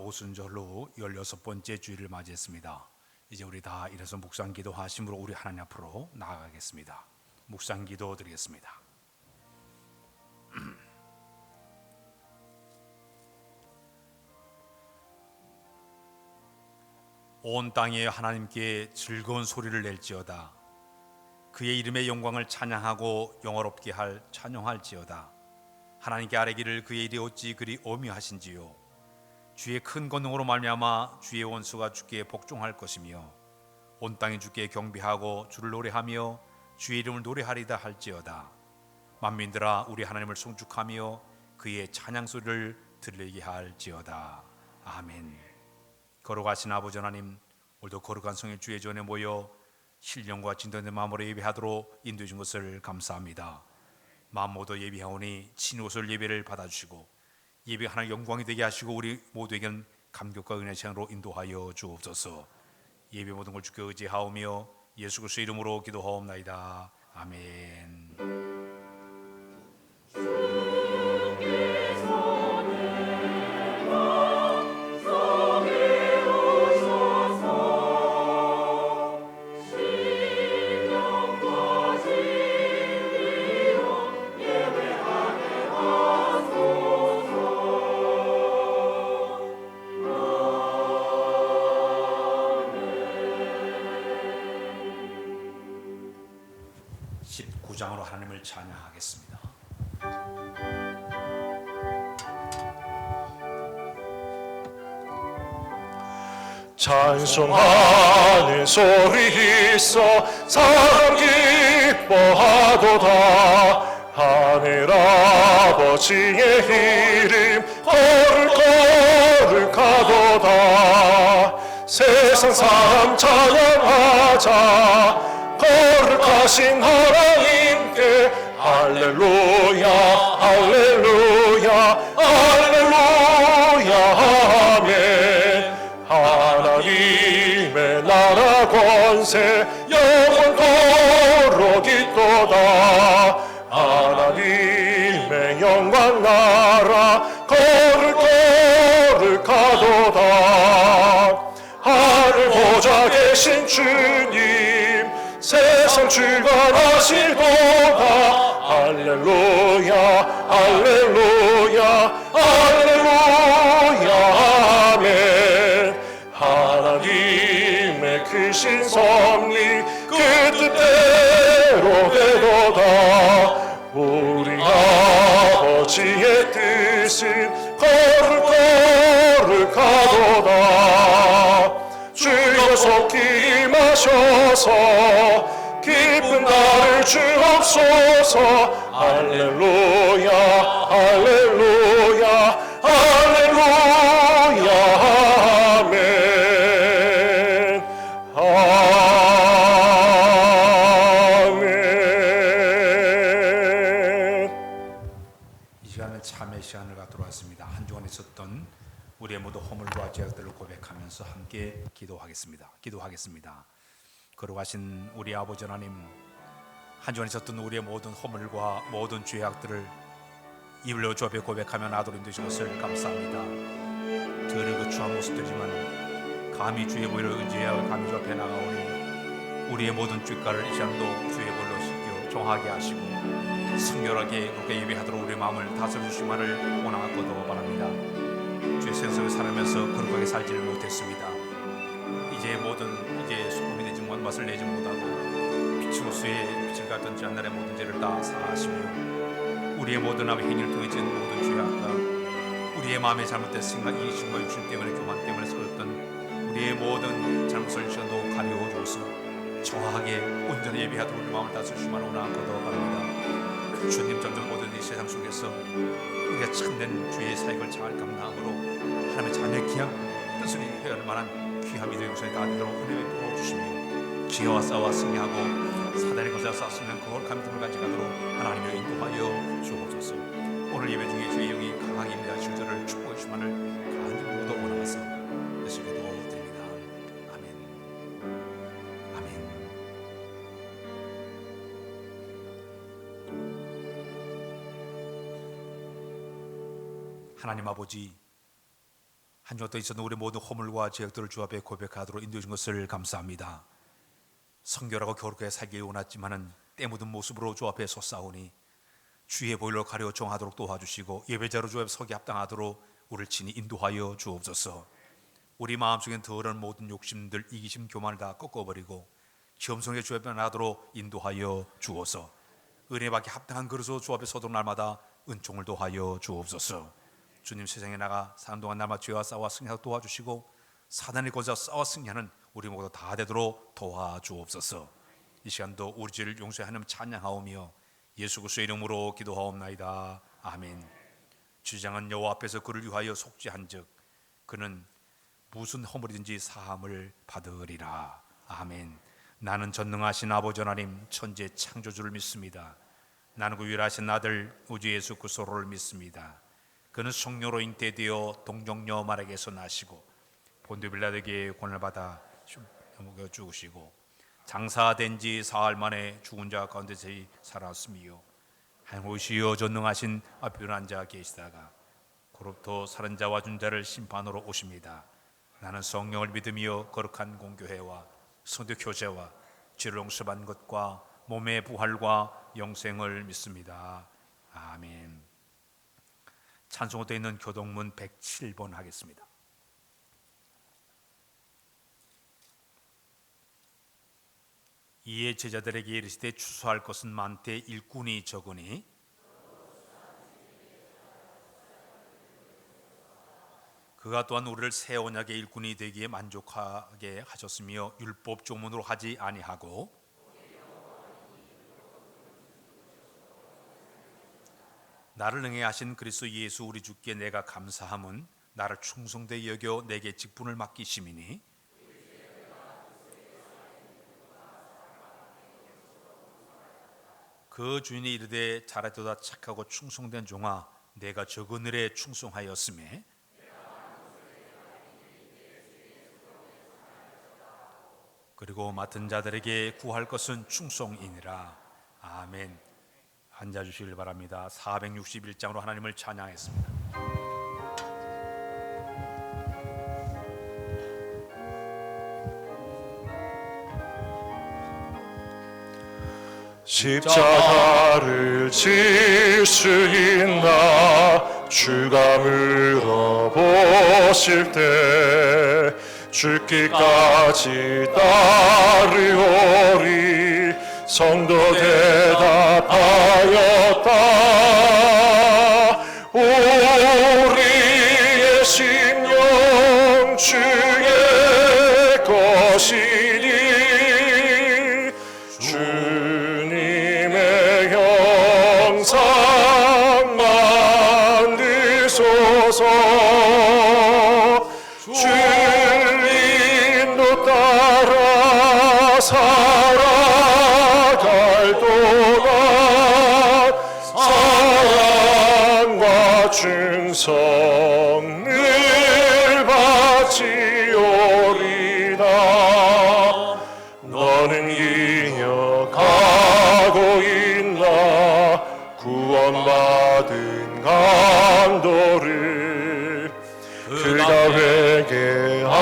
오순절로 16번째 주일을 맞이했습니다. 이제 우리 다 일어서 묵상기도 하심으로 우리 하나님 앞으로 나아가겠습니다. 묵상기도 드리겠습니다. 온 땅에 하나님께 즐거운 소리를 낼지어다. 그의 이름의 영광을 찬양하고 영화롭게 찬양할지어다. 하나님께 아뢰기를 그의 일이 어찌 그리 오묘하신지요. 주의 큰 권능으로 말미암아 주의 원수가 주께 복종할 것이며 온 땅이 주께 경배하고 주를 노래하며 주의 이름을 노래하리다 할지어다. 만민들아 우리 하나님을 송축하며 그의 찬양 소리를 들리게 할지어다. 아멘. 거룩하신 아버지 하나님, 오늘도 거룩한 성의 주의 전에 모여 신령과 진정된 마음으로 예배하도록 인도해 준 것을 감사합니다. 마음 모두 예배하오니 친히 오실 예배를 받아주시고 예배 하나님 영광이 되게 하시고 우리 모두에게는 감격과 은혜 시간으로 인도하여 주옵소서. 예배 모든 걸 주께 의지하오며 예수 그리스도의 이름으로 기도하옵나이다. 아멘. 장으로 하나님을 찬양하겠습니다. 찬송하는 소리 있어 사람 기뻐하도다. 하늘 아버지의 이름 거룩거룩하도다. 세상 사람 찬양하자. 거룩하신 하나님께 할렐루야 할렐루야 할렐루야 아멘. 하나님의 나라 권세 영원토록 있도다. 하나님의 영광 나라 거룩거룩하도다. 하늘 보좌 계신 주님 세상 주관하시도다. 할렐루야 할렐루야 할렐루야 아멘. 하나님의 크신 섭리 그 뜻대로 되도다. 우리 아버지의 뜻은 거룩거룩하도다. 주여 속히 임하셔서 기쁜 날을 주옵소서. 할렐루야 할렐루야 할렐루야 아멘 아멘. 이 시간은 참회 시간을 갖도록 하겠습니다. 한 주간 있었던 우리의 모든 허물과 죄악들을 고백하면서 함께 기도하겠습니다. 거룩하신 우리 아버지 하나님, 한 주간 있었던 우리의 모든 허물과 모든 죄악들을 입으로 주 앞에 고백하며 나도록 인도하신 것을 감사합니다. 더럽고 추한 모습들이지만 감히 주의 보혈을 의지하여 감히 주 앞에 나가오니 우리의 모든 죄가를 이 시간도 주의 보혈로 씻겨 정하게 하시고 성결하게 그렇게 예배하도록 우리의 마음을 다스려주시기를 원하거도 바랍니다. 주의 생성을 살아면서 거룩하게 살지를 못했습니다. 이제 소금이 되지 못한 맛을 내지 못하고 빛으로서의 빛을 갖던 지난날의 모든 죄를 다 사하시며 우리의 모든 악의 행위를 통해 진 모든 죄악과 우리의 마음의 잘못된 생각, 이기심과 욕심 때문에 교만 때문에 서였던 우리의 모든 잘못을 주셔도 가리워 주어서 정확하게 온전히 예배하도록 우리 마음을 다스리시기를 원하거도 바랍니다. 주님 점점 모든 이 세상 속에서 우리가 참된 주의 사역을 잘 감당함으로 하나님의 자녀의 귀한 뜻을 헤아릴 만한 귀한 믿음의 용사에 다 되도록 은혜를 부어주시며 지혜와 싸워 승리하고 사단의 것에 싸우면 거룩한 믿음을 가져가도록 하나님을 인도하여 주옵소서. 오늘 예배 중에 주의 영이 강하게 임재하실 줄을 축복해 주시기를 간절히 모두 원하서 예수 기도드립니다. 아멘. 아멘. 하나님 아버지, 한 주간 또 있었던 우리 모든 허물과 죄악들을 주 앞에 고백하도록 인도해 준 것을 감사합니다. 성결하고 거룩하게 살기 원했지만은 때 묻은 모습으로 주 앞에 섰사오니 주의 보혈로 가려 정하도록 도와주시고 예배자로 주 앞에 서기 합당하도록 우리를 친히 인도하여 주옵소서. 우리 마음속엔 더러운 모든 욕심들, 이기심, 교만을 다 꺾어버리고 겸손하게 주 앞에 나가도록 인도하여 주옵소서. 은혜 받기 합당한 그릇으로 주 앞에 서도록 날마다 은총을 도하여 주옵소서. 주님, 세상에 나가 사는 동안 날마다 죄와 싸워 승리하도록 도와주시고 사단의 권세와 싸워 승리하는 우리 모두 다 되도록 도와주옵소서. 이 시간도 우리 죄를 용서해 하나님 찬양하오며 예수 그리스도의 이름으로 기도하옵나이다. 아멘. 주장은 여호와 앞에서 그를 위하여 속죄한즉 그는 무슨 허물이든지 사함을 받으리라. 아멘. 나는 전능하신 아버지 하나님 천재 창조주를 믿습니다. 나는 그 유일하신 아들 우주 예수 그리스도를 믿습니다. 그는 성령으로 잉태되어 동정녀 마리아에게서 나시고 본디오 빌라도에게 권을 받아 죽으시고 장사된 지 사흘 만에 죽은 자 가운데서 살았으며 하나님이시여 전능하신 앞에 앉아 계시다가 그로부터 살은 자와 죽은 자를 심판으로 오십니다. 나는 성령을 믿으며 거룩한 공교회와 성도 교제와 죄를 용서받는 것과 몸의 부활과 영생을 믿습니다. 아멘. 찬송으로 되어 있는 교동문 107번 하겠습니다. 이에 제자들에게 이르시되 추수할 것은 많되 일꾼이 적으니 그가 또한 우리를 새 언약의 일꾼이 되기에 만족하게 하셨으며 율법 조문으로 하지 아니하고 나를 능히 하신 그리스도 예수 우리 주께 내가 감사함은 나를 충성되게 여겨 내게 직분을 맡기심이니 그 주인이 이르되 잘하도다 착하고 충성된 종아 내가 적은 일에 충성하였음에 그리고 맡은 자들에게 구할 것은 충성이니라. 아멘. 앉아주시길 바랍니다. 461장으로 하나님을 찬양했습니다. 십자가를 질 수 있나 주가 물어보실 때 죽기까지 따르오리 성도 대답하였다. 우리의 심령 주의 것이니 주님의 형상 만드소서. 주님도 따라 살아갈 동안 사랑과 충성을 바치오리다. 너는 기억하고 있나 구원받은 감도를 그가 회개하였을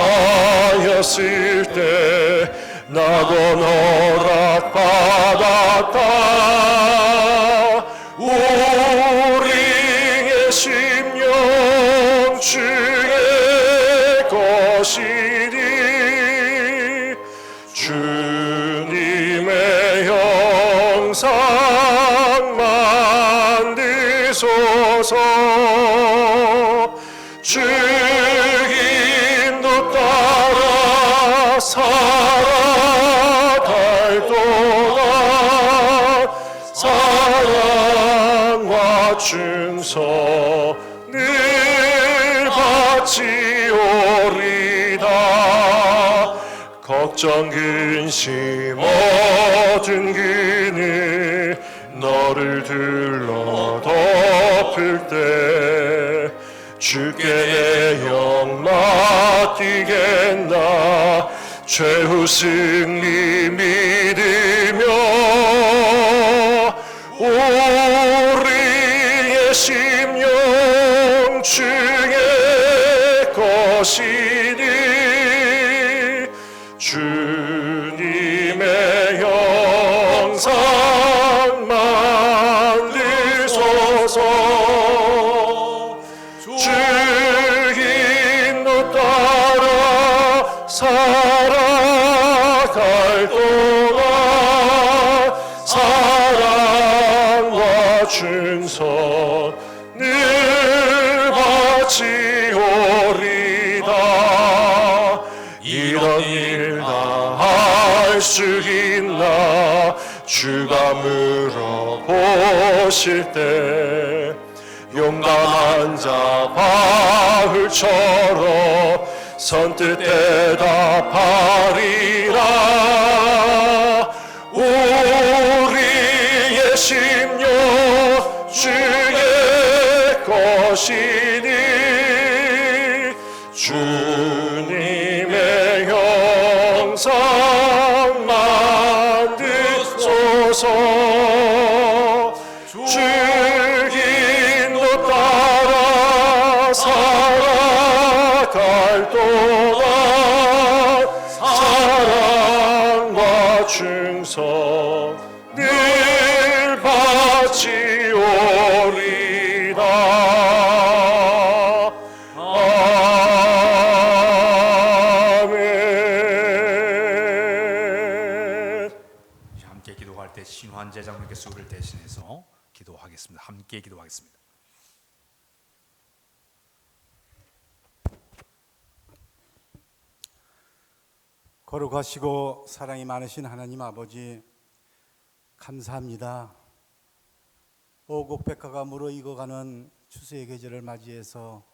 때 낙원 허락받았다. 우리의 심령 주의 것이니 주님의 형상 만드소서. 주인도 따라 살아갈 동안 사랑과 충성을 바치오리다. 걱정 근심 얻은 그늘 너를 둘러 덮을 때 주께 내 영 맡기겠나 최후 승리 믿으며 우리의 심령 주의 것이니 증서 늘 바치오리다. 이런 일 다 할 수 있나 주가 물어보실 때 용감한 자 바울처럼 선뜻 대답하리라. 우리의 심령 주의 것이니 주님의 형상 만드소서. 주 인도 따라 살아갈 동안 사랑과 충성 늘 바치오리다. 아멘. 함께 기도할 때 신환재 장로께 수를 대신해서 기도하겠습니다. 함께 기도하겠습니다. 거룩하시고 사랑이 많으신 하나님 아버지, 감사합니다. 오곡백화가 무르익어가는 추수의 계절을 맞이해서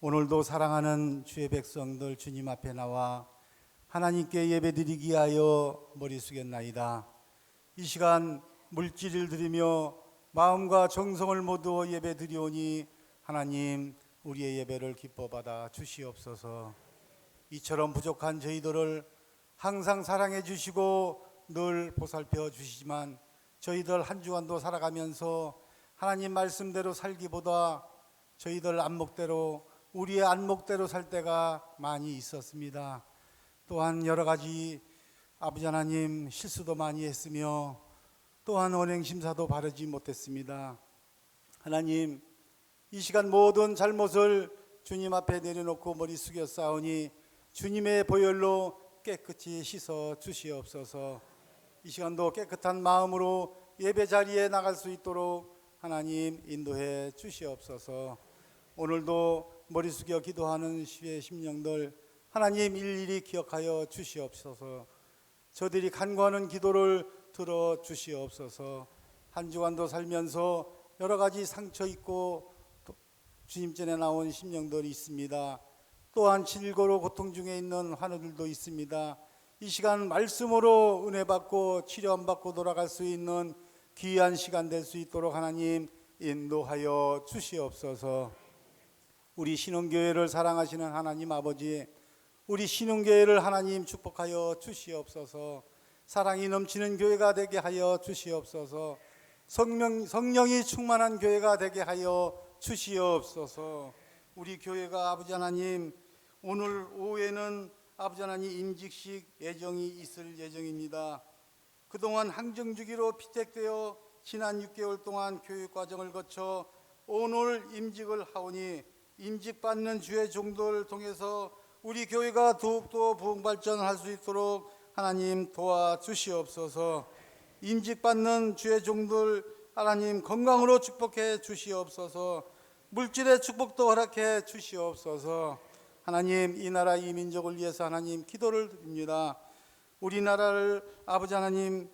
오늘도 사랑하는 주의 백성들 주님 앞에 나와 하나님께 예배드리기 위하여 머리 숙였나이다. 이 시간 물질을 드리며 마음과 정성을 모두 예배드리오니 하나님 우리의 예배를 기뻐 받아 주시옵소서. 이처럼 부족한 저희들을 항상 사랑해 주시고 늘 보살펴 주시지만 저희들 한 주간도 살아가면서 하나님 말씀대로 살기보다 저희들 안목대로, 우리의 안목대로 살 때가 많이 있었습니다. 또한 여러 가지 아버지 하나님 실수도 많이 했으며 또한 언행심사도 바르지 못했습니다. 하나님, 이 시간 모든 잘못을 주님 앞에 내려놓고 머리 숙여 싸우니 주님의 보혈로 깨끗이 씻어 주시옵소서. 이 시간도 깨끗한 마음으로 예배 자리에 나갈 수 있도록 하나님 인도해 주시옵소서. 오늘도 머리 숙여 기도하는 시의 심령들 하나님 일일이 기억하여 주시옵소서. 저들이 간구하는 기도를 들어 주시옵소서. 한 주간도 살면서 여러 가지 상처 있고 주님 전에 나온 심령들이 있습니다. 또한 질고로 고통 중에 있는 환우들도 있습니다. 이 시간 말씀으로 은혜 받고 치료함 받고 돌아갈 수 있는 귀한 시간 될 수 있도록 하나님 인도하여 주시옵소서. 우리 신흥교회를 사랑하시는 하나님 아버지, 우리 신흥교회를 하나님 축복하여 주시옵소서. 사랑이 넘치는 교회가 되게 하여 주시옵소서. 성령이 충만한 교회가 되게 하여 주시옵소서. 우리 교회가 아버지 하나님 오늘 오후에는 아버지 하나님 임직식 예정이 있을 예정입니다. 그동안 항정주기로 피택되어 지난 6개월 동안 교육과정을 거쳐 오늘 임직을 하오니 임직받는 주의 종들을 통해서 우리 교회가 더욱더 부흥발전할 수 있도록 하나님 도와주시옵소서. 임직받는 주의 종들 하나님 건강으로 축복해 주시옵소서. 물질의 축복도 허락해 주시옵소서. 하나님 이 나라 이 민족을 위해서 하나님 기도를 드립니다. 우리나라를 아버지 하나님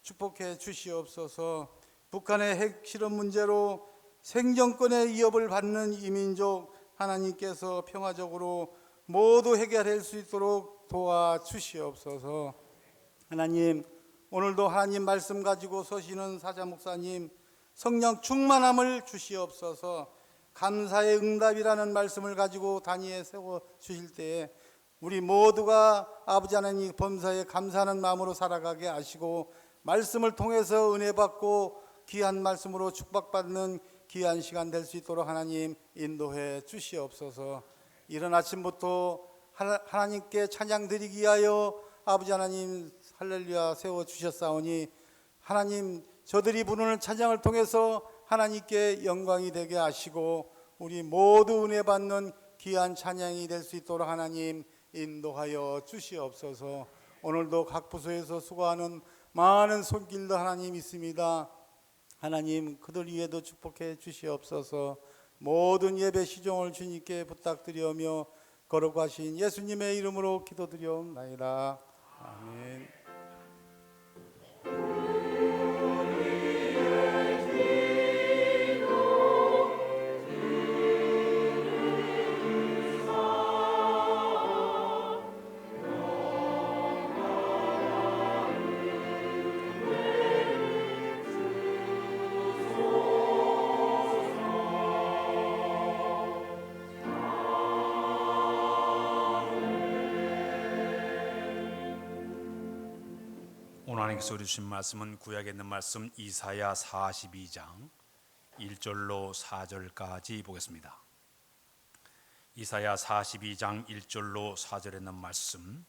축복해 주시옵소서. 북한의 핵실험 문제로 생존권의 위협을 받는 이 민족 하나님께서 평화적으로 모두 해결할 수 있도록 도와주시옵소서. 하나님 오늘도 하나님 말씀 가지고 서시는 사자 목사님 성령 충만함을 주시옵소서. 감사의 응답이라는 말씀을 가지고 단위에 세워 주실 때에 우리 모두가 아버지 하나님 범사에 감사하는 마음으로 살아가게 하시고 말씀을 통해서 은혜 받고 귀한 말씀으로 축복받는 귀한 시간 될 수 있도록 하나님 인도해 주시옵소서. 이른 아침부터 하나님께 찬양 드리기 위하여 아버지 하나님 할렐루야 세워 주셨사오니 하나님 저들이 부르는 찬양을 통해서 하나님께 영광이 되게 하시고 우리 모두 은혜 받는 귀한 찬양이 될 수 있도록 하나님 인도하여 주시옵소서. 오늘도 각 부서에서 수고하는 많은 손길도 하나님 있습니다. 하나님 그들 위에도 축복해 주시옵소서. 모든 예배 시종을 주님께 부탁드리오며 거룩하신 예수님의 이름으로 기도드리옵나이다. 아멘. 오늘 하나님께서 우리 주신 말씀은 구약에 있는 말씀 이사야 42장 1절로 4절까지 보겠습니다. 이사야 42장 1절로 4절에 있는 말씀.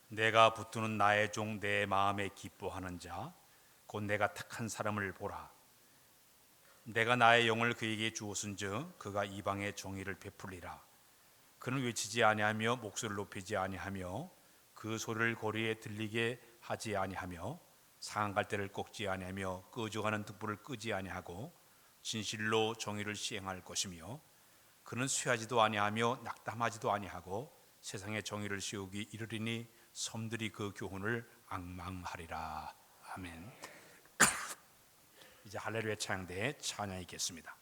내가 붙드는 나의 종 내 마음에 기뻐하는 자 곧 내가 택한 사람을 보라. 내가 나의 영을 그에게 주었은즉 그가 이방의 정의를 베풀리라. 그는 외치지 아니하며 목소리를 높이지 아니하며 그 소리를 거리에 들리게 하지 아니하며 상한 갈대를 꺾지 아니하며 꺼져가는 등불을 끄지 아니하고 진실로 정의를 시행할 것이며 그는 쇠하지도 아니하며 낙담하지도 아니하고 세상에 정의를 세우기 이르리니 섬들이 그 교훈을 앙망하리라. 아멘. 이제 할렐루야 찬양대에 찬양이 있겠습니다.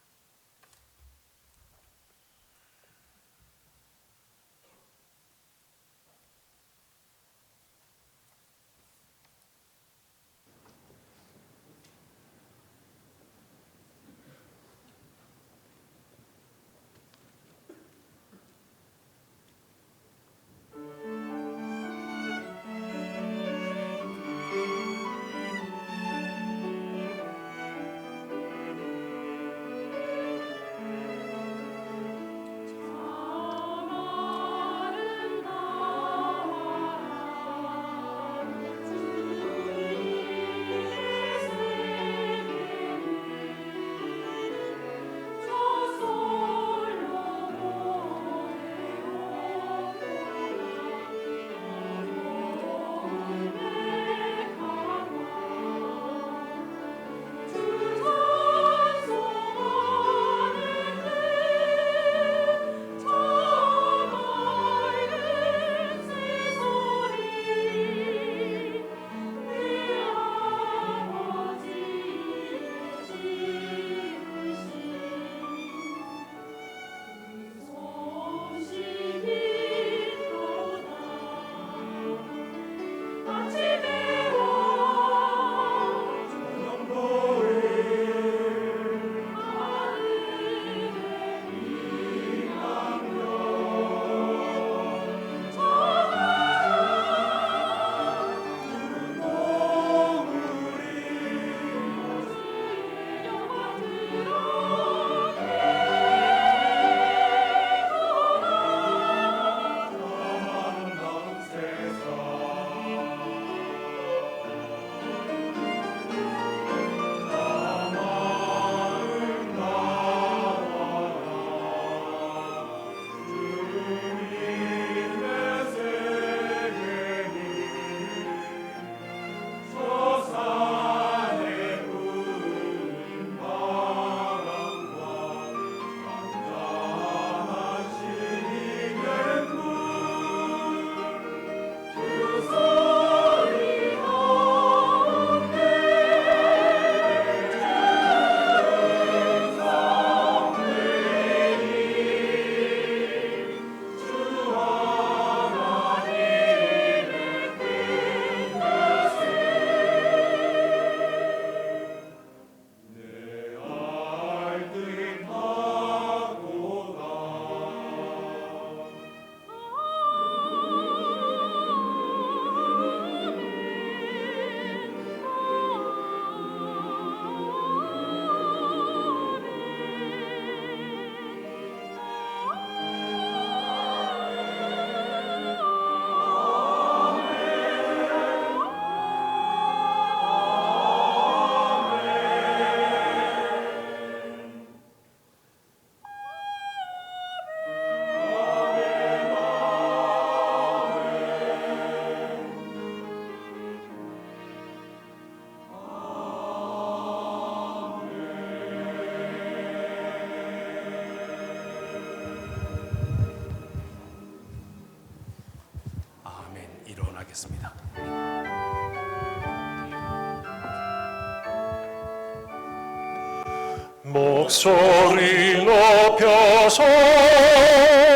목소리 높여서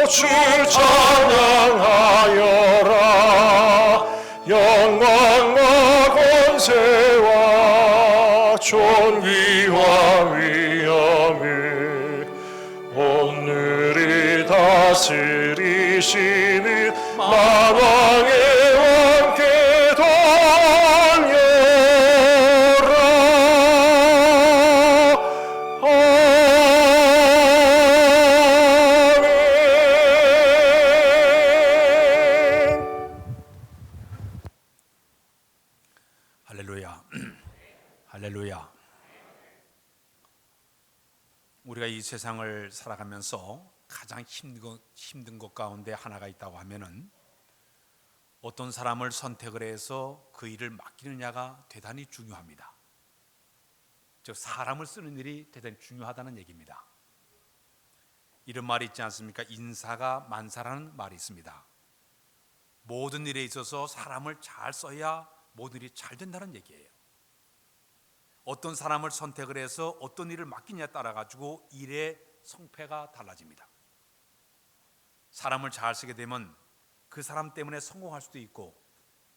주 찬양하여라. 영광과 권세와 존귀와 위엄을 오늘이 다스리시는 만왕의 왕께 할렐루야. 할렐루야. 우리가 이 세상을 살아가면서 가장 힘든 것 가운데 하나가 있다고 하면은 어떤 사람을 선택을 해서 그 일을 맡기느냐가 대단히 중요합니다. 즉 사람을 쓰는 일이 대단히 중요하다는 얘기입니다. 이런 말이 있지 않습니까? 인사가 만사라는 말이 있습니다. 모든 일에 있어서 사람을 잘 써야 모든 일이 잘 된다는 얘기예요. 어떤 사람을 선택을 해서 어떤 일을 맡기냐에 따라 가지고 일의 성패가 달라집니다. 사람을 잘 쓰게 되면 그 사람 때문에 성공할 수도 있고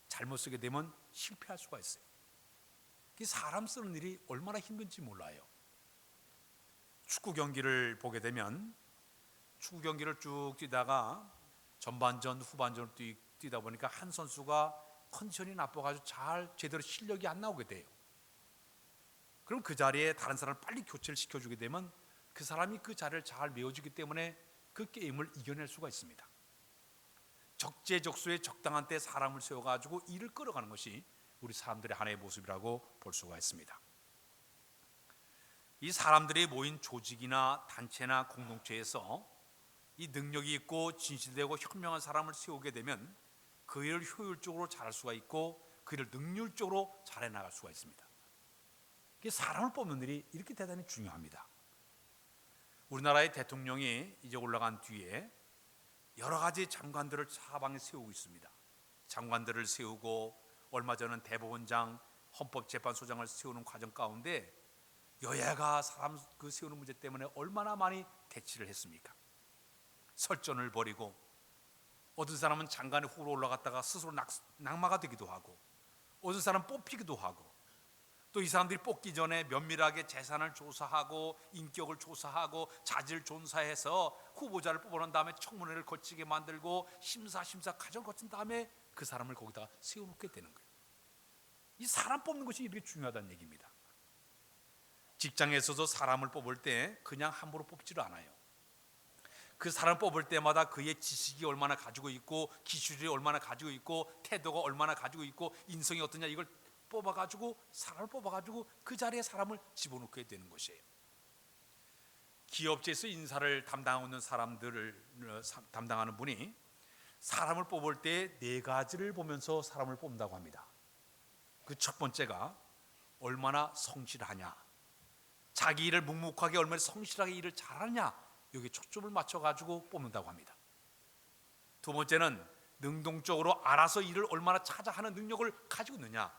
잘못 쓰게 되면 실패할 수가 있어요. 사람 쓰는 일이 얼마나 힘든지 몰라요. 축구 경기를 보게 되면 축구 경기를 쭉 뛰다가 전반전 후반전을 뛰다 보니까 한 선수가 컨디션이 나빠가지고 제대로 실력이 안 나오게 돼요. 그럼 그 자리에 다른 사람을 빨리 교체를 시켜주게 되면 그 사람이 그 자리를 잘 메워주기 때문에 그 게임을 이겨낼 수가 있습니다. 적재적소에 적당한 때 사람을 세워가지고 일을 끌어가는 것이 우리 사람들의 하나의 모습이라고 볼 수가 있습니다. 이 사람들이 모인 조직이나 단체나 공동체에서 이 능력이 있고 진실되고 현명한 사람을 세우게 되면 그 일을 효율적으로 잘할 수가 있고 그 일을 능률적으로 잘해 나갈 수가 있습니다. 사람을 뽑는 일이 이렇게 대단히 중요합니다. 우리나라의 대통령이 이제 올라간 뒤에 여러 가지 장관들을 사방에 세우고 있습니다. 장관들을 세우고 얼마 전은 대법원장, 헌법재판소장을 세우는 과정 가운데 여야가 사람 세우는 문제 때문에 얼마나 많이 대치를 했습니까? 설전을 벌이고 어떤 사람은 장관의 후보로 올라갔다가 스스로 낙마가 되기도 하고 어떤 사람은 뽑히기도 하고 또 이 사람들이 뽑기 전에 면밀하게 재산을 조사하고 인격을 조사하고 자질 조사해서 후보자를 뽑아놓은 다음에 청문회를 거치게 만들고 심사 과정을 거친 다음에 그 사람을 거기다가 세워놓게 되는 거예요. 이 사람 뽑는 것이 이렇게 중요하다는 얘기입니다. 직장에서도 사람을 뽑을 때 그냥 함부로 뽑지를 않아요. 그 사람 뽑을 때마다 그의 지식이 얼마나 가지고 있고 기술이 얼마나 가지고 있고 태도가 얼마나 가지고 있고 인성이 어떠냐 이걸 뽑아가지고 사람을 뽑아가지고 그 자리에 사람을 집어넣게 되는 것이에요. 기업체에서 인사를 담당하는 사람들을 담당하는 분이 사람을 뽑을 때 4가지를 보면서 사람을 뽑는다고 합니다. 그 첫 번째가 얼마나 성실하냐, 자기 일을 묵묵하게 얼마나 성실하게 일을 잘하냐, 여기 초점을 맞춰가지고 뽑는다고 합니다. 두 번째는 능동적으로 알아서 일을 얼마나 찾아 하는 능력을 가지고 있느냐,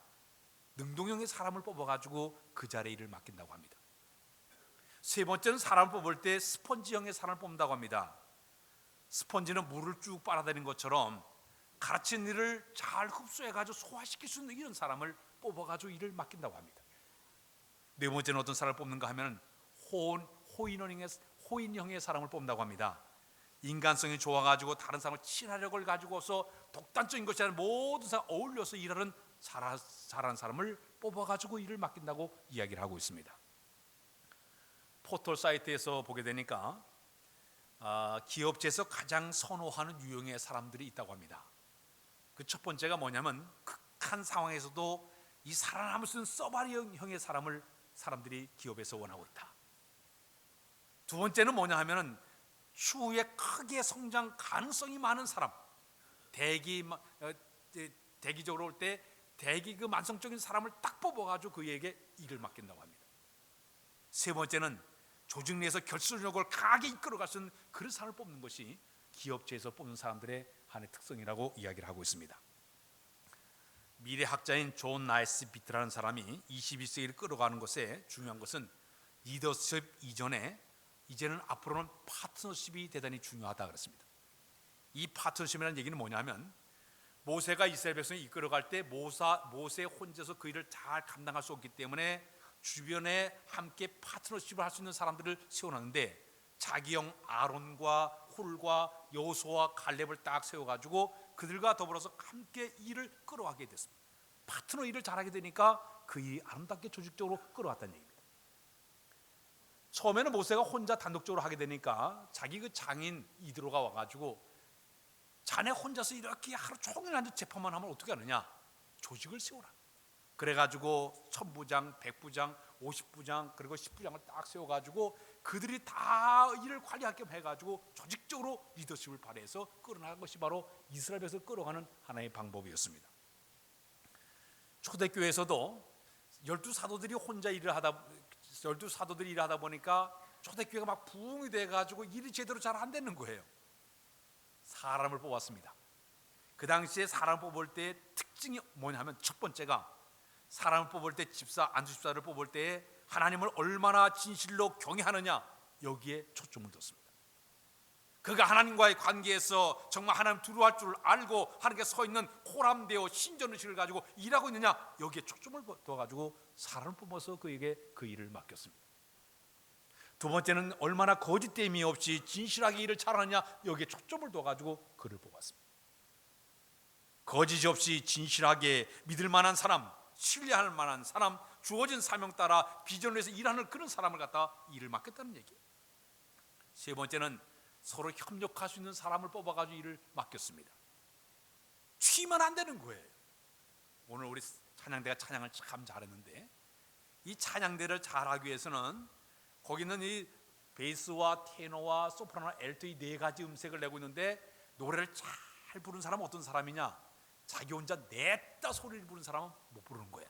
능동형의 사람을 뽑아가지고 그 자리에 일을 맡긴다고 합니다. 세 번째는 사람을 뽑을 때 스펀지형의 사람을 뽑는다고 합니다. 스펀지는 물을 쭉 빨아들이는 것처럼 가르친 일을 잘 흡수해가지고 소화시킬 수 있는 이런 사람을 뽑아가지고 일을 맡긴다고 합니다. 네 번째는 어떤 사람을 뽑는가 하면 호인형의 사람을 뽑는다고 합니다. 인간성이 좋아가지고 다른 사람을 친화력을 가지고서 독단적인 것이 아니라 모든 사람 어울려서 일하는 잘하는 사람을 뽑아가지고 일을 맡긴다고 이야기를 하고 있습니다. 포털 사이트에서 보게 되니까 기업체에서 가장 선호하는 유형의 사람들이 있다고 합니다. 그 첫 번째가 뭐냐면 극한 상황에서도 이 살아남을 수 있는 서바리형의 사람을 사람들이 기업에서 원하고 있다. 두 번째는 뭐냐 하면은 추후에 크게 성장 가능성이 많은 사람, 대기적으로 올 때 대기 그 만성적인 사람을 딱 뽑아가지고 그에게 일을 맡긴다고 합니다. 세 번째는 조직 내에서 결속력을 강하게 이끌어갈 수 있는 그런 사람을 뽑는 것이 기업체에서 뽑는 사람들의 하나의 특성이라고 이야기를 하고 있습니다. 미래학자인 존 나이스비트라는 사람이 21세기를 끌어가는 것에 중요한 것은 리더십 이전에 이제는 앞으로는 파트너십이 대단히 중요하다 그랬습니다. 이 파트너십이라는 얘기는 뭐냐면 모세가 이스라엘 백성을 이끌어갈 때 모세 혼자서 그 일을 잘 감당할 수 없기 때문에 주변에 함께 파트너십을 할 수 있는 사람들을 세워놨는데 자기 형 아론과 훌과 여호수아와 갈렙을 딱 세워가지고 그들과 더불어서 함께 일을 끌어가게 됐습니다. 파트너 일을 잘하게 되니까 그 일이 아름답게 조직적으로 끌어왔다는 얘기입니다. 처음에는 모세가 혼자 단독적으로 하게 되니까 자기 그 장인 이드로가 와가지고 자네 혼자서 이렇게 하루 종일 앉아 재판만 하면 어떻게 하느냐, 조직을 세워라. 그래가지고 1000부장, 100부장, 50부장 그리고 10부장을 딱 세워가지고 그들이 다 일을 관리하게 해가지고 조직적으로 리더십을 발휘해서 끌어나간 것이 바로 이스라엘 백성을 끌어가는 하나의 방법이었습니다. 초대교회에서도 12사도들이 혼자 일을 하다 보니까 초대교회가 막 부흥이 돼가지고 일이 제대로 잘 안 되는 거예요. 사람을 뽑았습니다. 그 당시에 사람을 뽑을 때 특징이 뭐냐면 첫 번째가 사람을 뽑을 때 안수집사를 뽑을 때 하나님을 얼마나 진실로 경외하느냐 여기에 초점을 뒀습니다. 그가 하나님과의 관계에서 정말 하나님 두려워할 줄 알고 하나님께 서 있는 호람되어 신전의식을 가지고 일하고 있느냐 여기에 초점을 둬가지고 사람을 뽑아서 그에게 그 일을 맡겼습니다. 두 번째는 얼마나 거짓됨이 없이 진실하게 일을 잘하느냐 여기에 초점을 둬가지고 그를 뽑았습니다. 거짓이 없이 진실하게 믿을 만한 사람, 신뢰할 만한 사람, 주어진 사명 따라 비전을 위해서 일하는 그런 사람을 갖다 일을 맡겼다는 얘기예요. 세 번째는 서로 협력할 수 있는 사람을 뽑아가지고 일을 맡겼습니다. 취만 안 되는 거예요. 오늘 우리 찬양대가 찬양을 참 잘했는데 이 찬양대를 잘하기 위해서는 거기는 이 베이스와 테너와 소프라노, 엘토 이 네 가지 음색을 내고 있는데 노래를 잘 부르는 사람은 어떤 사람이냐? 자기 혼자 냈다 소리를 부르는 사람은 못 부르는 거야.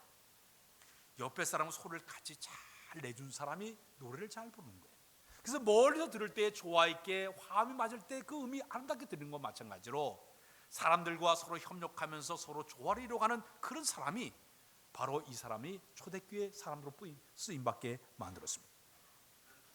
옆에 사람은 소리를 같이 잘 내준 사람이 노래를 잘 부르는 거예요. 그래서 멀리서 들을 때 조화 있게 화음이 맞을 때 그 음이 아름답게 들리는 것 마찬가지로 사람들과 서로 협력하면서 서로 조화를 이루어가는 그런 사람이 바로 이 사람이 초대교회 사람으로 쓰임받게 만들었습니다.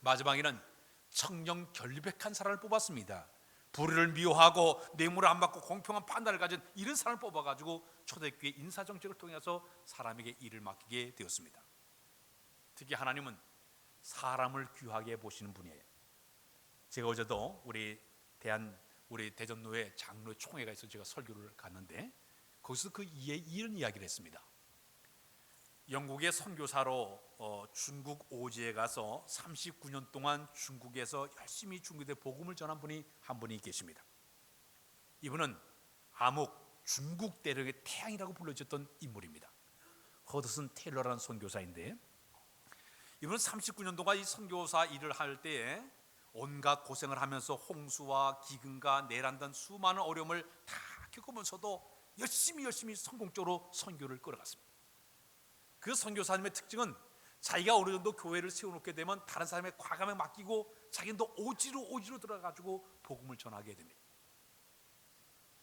마지막에는 청정 결백한 사람을 뽑았습니다. 불의를 미워하고 뇌물을 안 받고 공평한 판단을 가진 이런 사람을 뽑아가지고 초대교회 인사정책을 통해서 사람에게 일을 맡기게 되었습니다. 특히 하나님은 사람을 귀하게 보시는 분이에요. 제가 어제도 우리 대전노회 장로회 총회가 있어서 제가 설교를 갔는데 거기서 이런 이야기를 했습니다. 영국의 선교사로 중국 오지에 가서 39년 동안 중국에서 열심히 중국에 복음을 전한 분이 한 분이 계십니다. 이분은 암흑 중국 대륙의 태양이라고 불려졌던 인물입니다. 허드슨 테일러라는 선교사인데 이분은 39년 동안 이 선교사 일을 할 때에 온갖 고생을 하면서 홍수와 기근과 내란 등 수많은 어려움을 다 겪으면서도 열심히 성공적으로 선교를 끌어갔습니다. 그 선교사님의 특징은 자기가 어느 정도 교회를 세워놓게 되면 다른 사람의 과감에 맡기고 자기는 또 오지로 들어가지고 복음을 전하게 됩니다.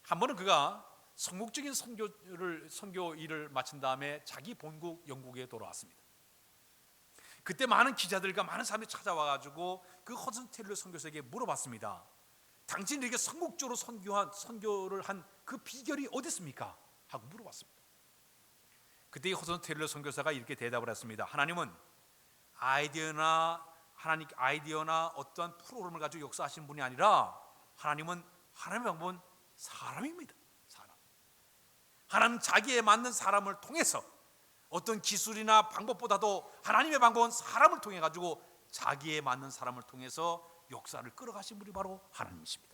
한 번은 그가 성공적인 선교 일을 마친 다음에 자기 본국 영국에 돌아왔습니다. 그때 많은 기자들과 많은 사람들이 찾아와가지고 그 허드슨 테일러 선교사에게 물어봤습니다. 당신이 이렇게 성공적으로 선교를 한 그 비결이 어디 있습니까? 하고 물어봤습니다. 그때 이 허드슨 테일러 선교사가 이렇게 대답을 했습니다. 하나님은 아이디어나 어떠한 프로그램을 가지고 역사하시는 분이 아니라 하나님의 방법은 사람입니다. 사람. 하나님 자기에 맞는 사람을 통해서 어떤 기술이나 방법보다도 하나님의 방법은 사람을 통해 가지고 자기에 맞는 사람을 통해서 역사를 끌어가신 분이 바로 하나님이십니다.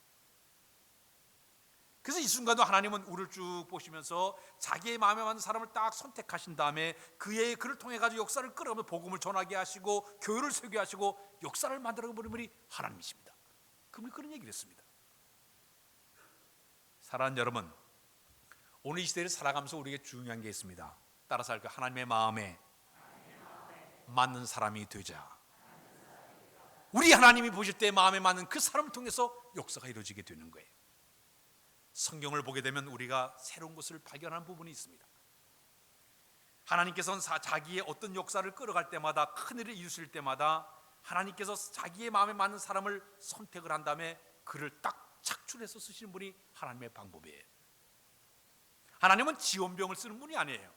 그래서 이 순간도 하나님은 우리를 쭉 보시면서 자기의 마음에 맞는 사람을 딱 선택하신 다음에 그를 통해 가지고 역사를 끌어가면서 복음을 전하게 하시고 교회를 세우게 하시고 역사를 만들어 버리는 분이 하나님이십니다. 그런 얘기를 했습니다. 사랑하는 여러분, 오늘 이 시대를 살아가면서 우리에게 중요한 게 있습니다. 따라서 할 그 하나님의 마음에 맞는 사람이 되자. 우리 하나님이 보실 때 마음에 맞는 그 사람을 통해서 역사가 이루어지게 되는 거예요. 성경을 보게 되면 우리가 새로운 것을 발견하는 부분이 있습니다. 하나님께서는 자기의 어떤 역사를 끌어갈 때마다, 큰일을 이루실 때마다 하나님께서 자기의 마음에 맞는 사람을 선택을 한 다음에 그를 딱 착출해서 쓰시는 분이 하나님의 방법이에요. 하나님은 지원병을 쓰는 분이 아니에요.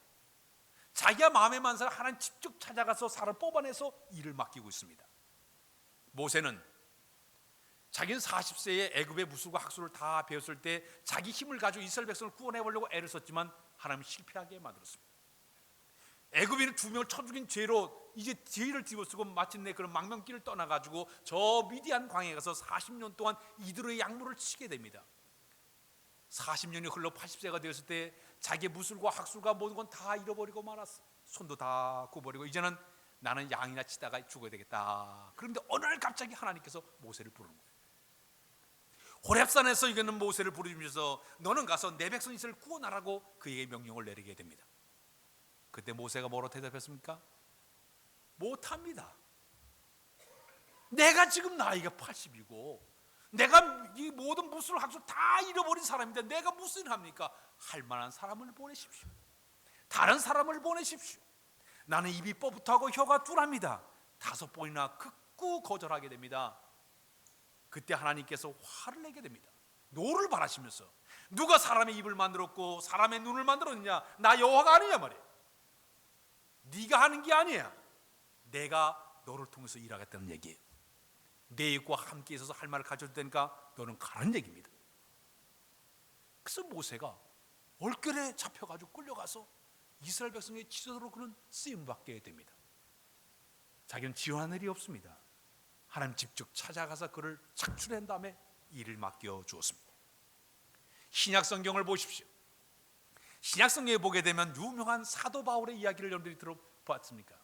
자기가 마음에 맞는 사람 하나님 직접 찾아가서 사람을 뽑아내서 일을 맡기고 있습니다. 모세는 자기는 40세에 애굽의 무술과 학술을 다 배웠을 때 자기 힘을 가지고 이스라엘 백성을 구원해 보려고 애를 썼지만 하나님이 실패하게 만들었습니다. 애굽인을 2명을 쳐 죽인 죄로 이제 죄를 뒤집어쓰고 마침내 그런 망명길을 떠나가지고 저 미디안 광야에 가서 40년 동안 이들의 약물을 치게 됩니다. 40년이 흘러 80세가 되었을 때 자기의 무술과 학술과 모든 건 다 잃어버리고 말았어. 손도 다 구버리고 이제는 나는 양이나 치다가 죽어야 되겠다. 그런데 어느 날 갑자기 하나님께서 모세를 부르는 거예요. 호렙산에서 이거는 모세를 부르면서 너는 가서 내 백성 이스라엘을 구원하라고 그에게 명령을 내리게 됩니다. 그때 모세가 뭐라고 대답했습니까? 못합니다. 내가 지금 나이가 80이고 내가 이 모든 무술 학술 다 잃어버린 사람인데 내가 무슨 일 합니까? 할 만한 사람을 보내십시오. 다른 사람을 보내십시오. 나는 입이 뻣뻣하고 혀가 둔합니다. 5번이나 극구 거절하게 됩니다. 그때 하나님께서 화를 내게 됩니다. 노를 바라시면서 누가 사람의 입을 만들었고 사람의 눈을 만들었느냐? 나 여호와가 아니냐 말이에요. 네가 하는 게 아니야. 내가 너를 통해서 일하겠다는 얘기예요. 내 입과 함께 있어서 할 말을 가져도 되니까 너는 가라는 얘기입니다. 그래서 모세가 얼결에 잡혀가지고 끌려가서 이스라엘 백성의 지도자로 그는 쓰임받게 됩니다. 자기는 지원한 일이 없습니다. 하나님 직접 찾아가서 그를 착출한 다음에 일을 맡겨 주었습니다. 신약 성경을 보십시오. 신약 성경에 보게 되면 유명한 사도 바울의 이야기를 여러분들이 들어봤습니까?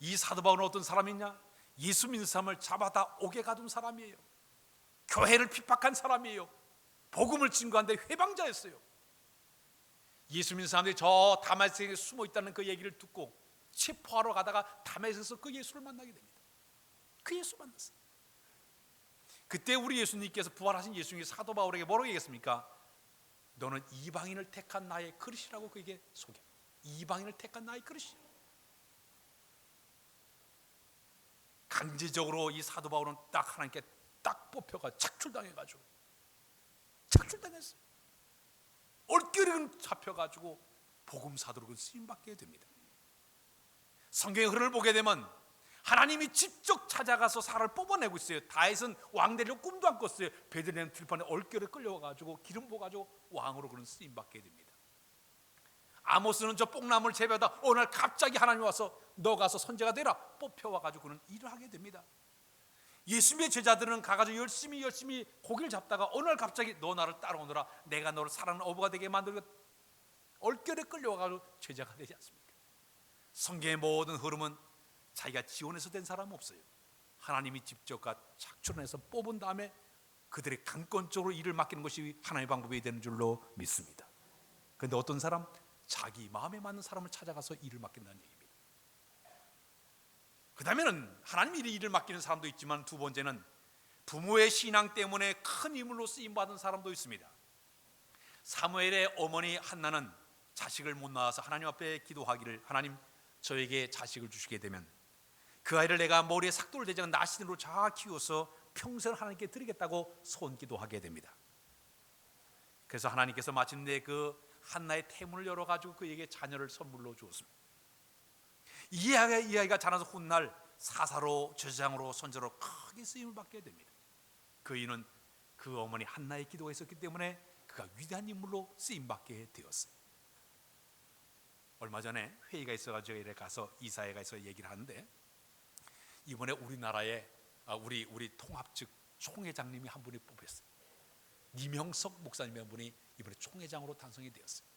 이 사도 바울은 어떤 사람이냐? 예수 믿는 사람을 잡아다 옥에 가둔 사람이에요. 교회를 핍박한 사람이에요. 복음을 증거하는데 회방자였어요. 예수 믿는 사람들이 저 다메섹에 숨어 있다는 그 얘기를 듣고 체포하러 가다가 다메섹에서 그 예수를 만나게 됩니다. 그 예수 만났어요. 그때 우리 예수님께서 부활하신 예수님이 사도 바울에게 뭐라고 얘기했습니까? 너는 이방인을 택한 나의 그릇이라고 그에게 소개. 이방인을 택한 나의 그릇이야. 강제적으로 이 사도 바울은 딱 하나님께 딱 뽑혀가 착출당해가지고 착출당했어요. 얼결에 잡혀가지고 복음 사도로 쓰임받게 됩니다. 성경의 흐름을 보게 되면 하나님이 직접 찾아가서 사람을 뽑아내고 있어요. 다윗은 왕 되려고 꿈도 안 꿨어요. 베들레헴 들판에 얼결에 끌려와가지고 기름 부어가지고 왕으로 그런 쓰임받게 됩니다. 아모스는 저 뽕나무를 재배하다 어느 날 갑자기 하나님이 와서 너 가서 선지자가 되라 뽑혀와가지고 그는 일을 하게 됩니다. 예수님의 제자들은 가가지고 열심히 고기를 잡다가 어느 날 갑자기 너 나를 따라오너라 내가 너를 사랑하는 어부가 되게 만들고 얼결에 끌려와가지고 제자가 되지 않습니까? 성경의 모든 흐름은 자기가 지원해서 된 사람은 없어요. 하나님이 직접 착출해서 뽑은 다음에 그들의 강권적으로 일을 맡기는 것이 하나님의 방법이 되는 줄로 믿습니다. 그런데 어떤 사람? 자기 마음에 맞는 사람을 찾아가서 일을 맡긴다는 얘기입니다. 그 다음에는 하나님이 일을 맡기는 사람도 있지만 두 번째는 부모의 신앙 때문에 큰 인물로 쓰임받은 사람도 있습니다. 사무엘의 어머니 한나는 자식을 못 낳아서 하나님 앞에 기도하기를 하나님 저에게 자식을 주시게 되면 그 아이를 내가 머리에 삭도를 대지 않은 나신으로 잘 키워서 평생 하나님께 드리겠다고 소원기도하게 됩니다. 그래서 하나님께서 마침내 그 한나의 태문을 열어가지고 그에게 자녀를 선물로 주었습니다. 이 아이가 자라서 훗날 사사로 제사장으로 선지자로 크게 쓰임을 받게 됩니다. 그 이유는 그 어머니 한나의 기도가 있었기 때문에 그가 위대한 인물로 쓰임받게 되었어요. 얼마 전에 회의가 있어가지고 이래 가서 이사회가 가서 얘기를 하는데 이번에 우리나라에 우리 통합 측 총회장님이 한 분이 뽑혔어요. 이명석 목사님 한 분이 이번에 총회장으로 탄생이 되었어요.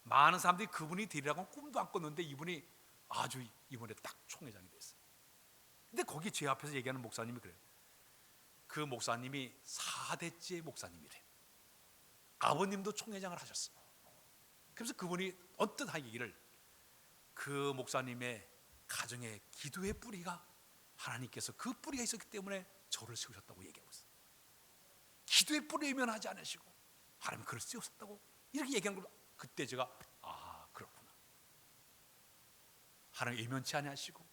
많은 사람들이 그분이 되리라고는 꿈도 안 꿨는데 이분이 아주 이번에 딱 총회장이 됐어요. 근데 거기 제 앞에서 얘기하는 목사님이 그래요. 그 목사님이 4대째 목사님이래. 아버님도 총회장을 하셨어요. 그래서 그분이 언뜻하게 얘기를 그 목사님의 가정의 기도의 뿌리가 하나님께서 그 뿌리가 있었기 때문에 저를 세우셨다고 얘기하고 있어요. 기도의 뿌리에 면하지 않으시고 하나님 그를 세우셨다고 이렇게 얘기한 걸 그때 제가 그렇구나. 하나님 외면치 아니하시고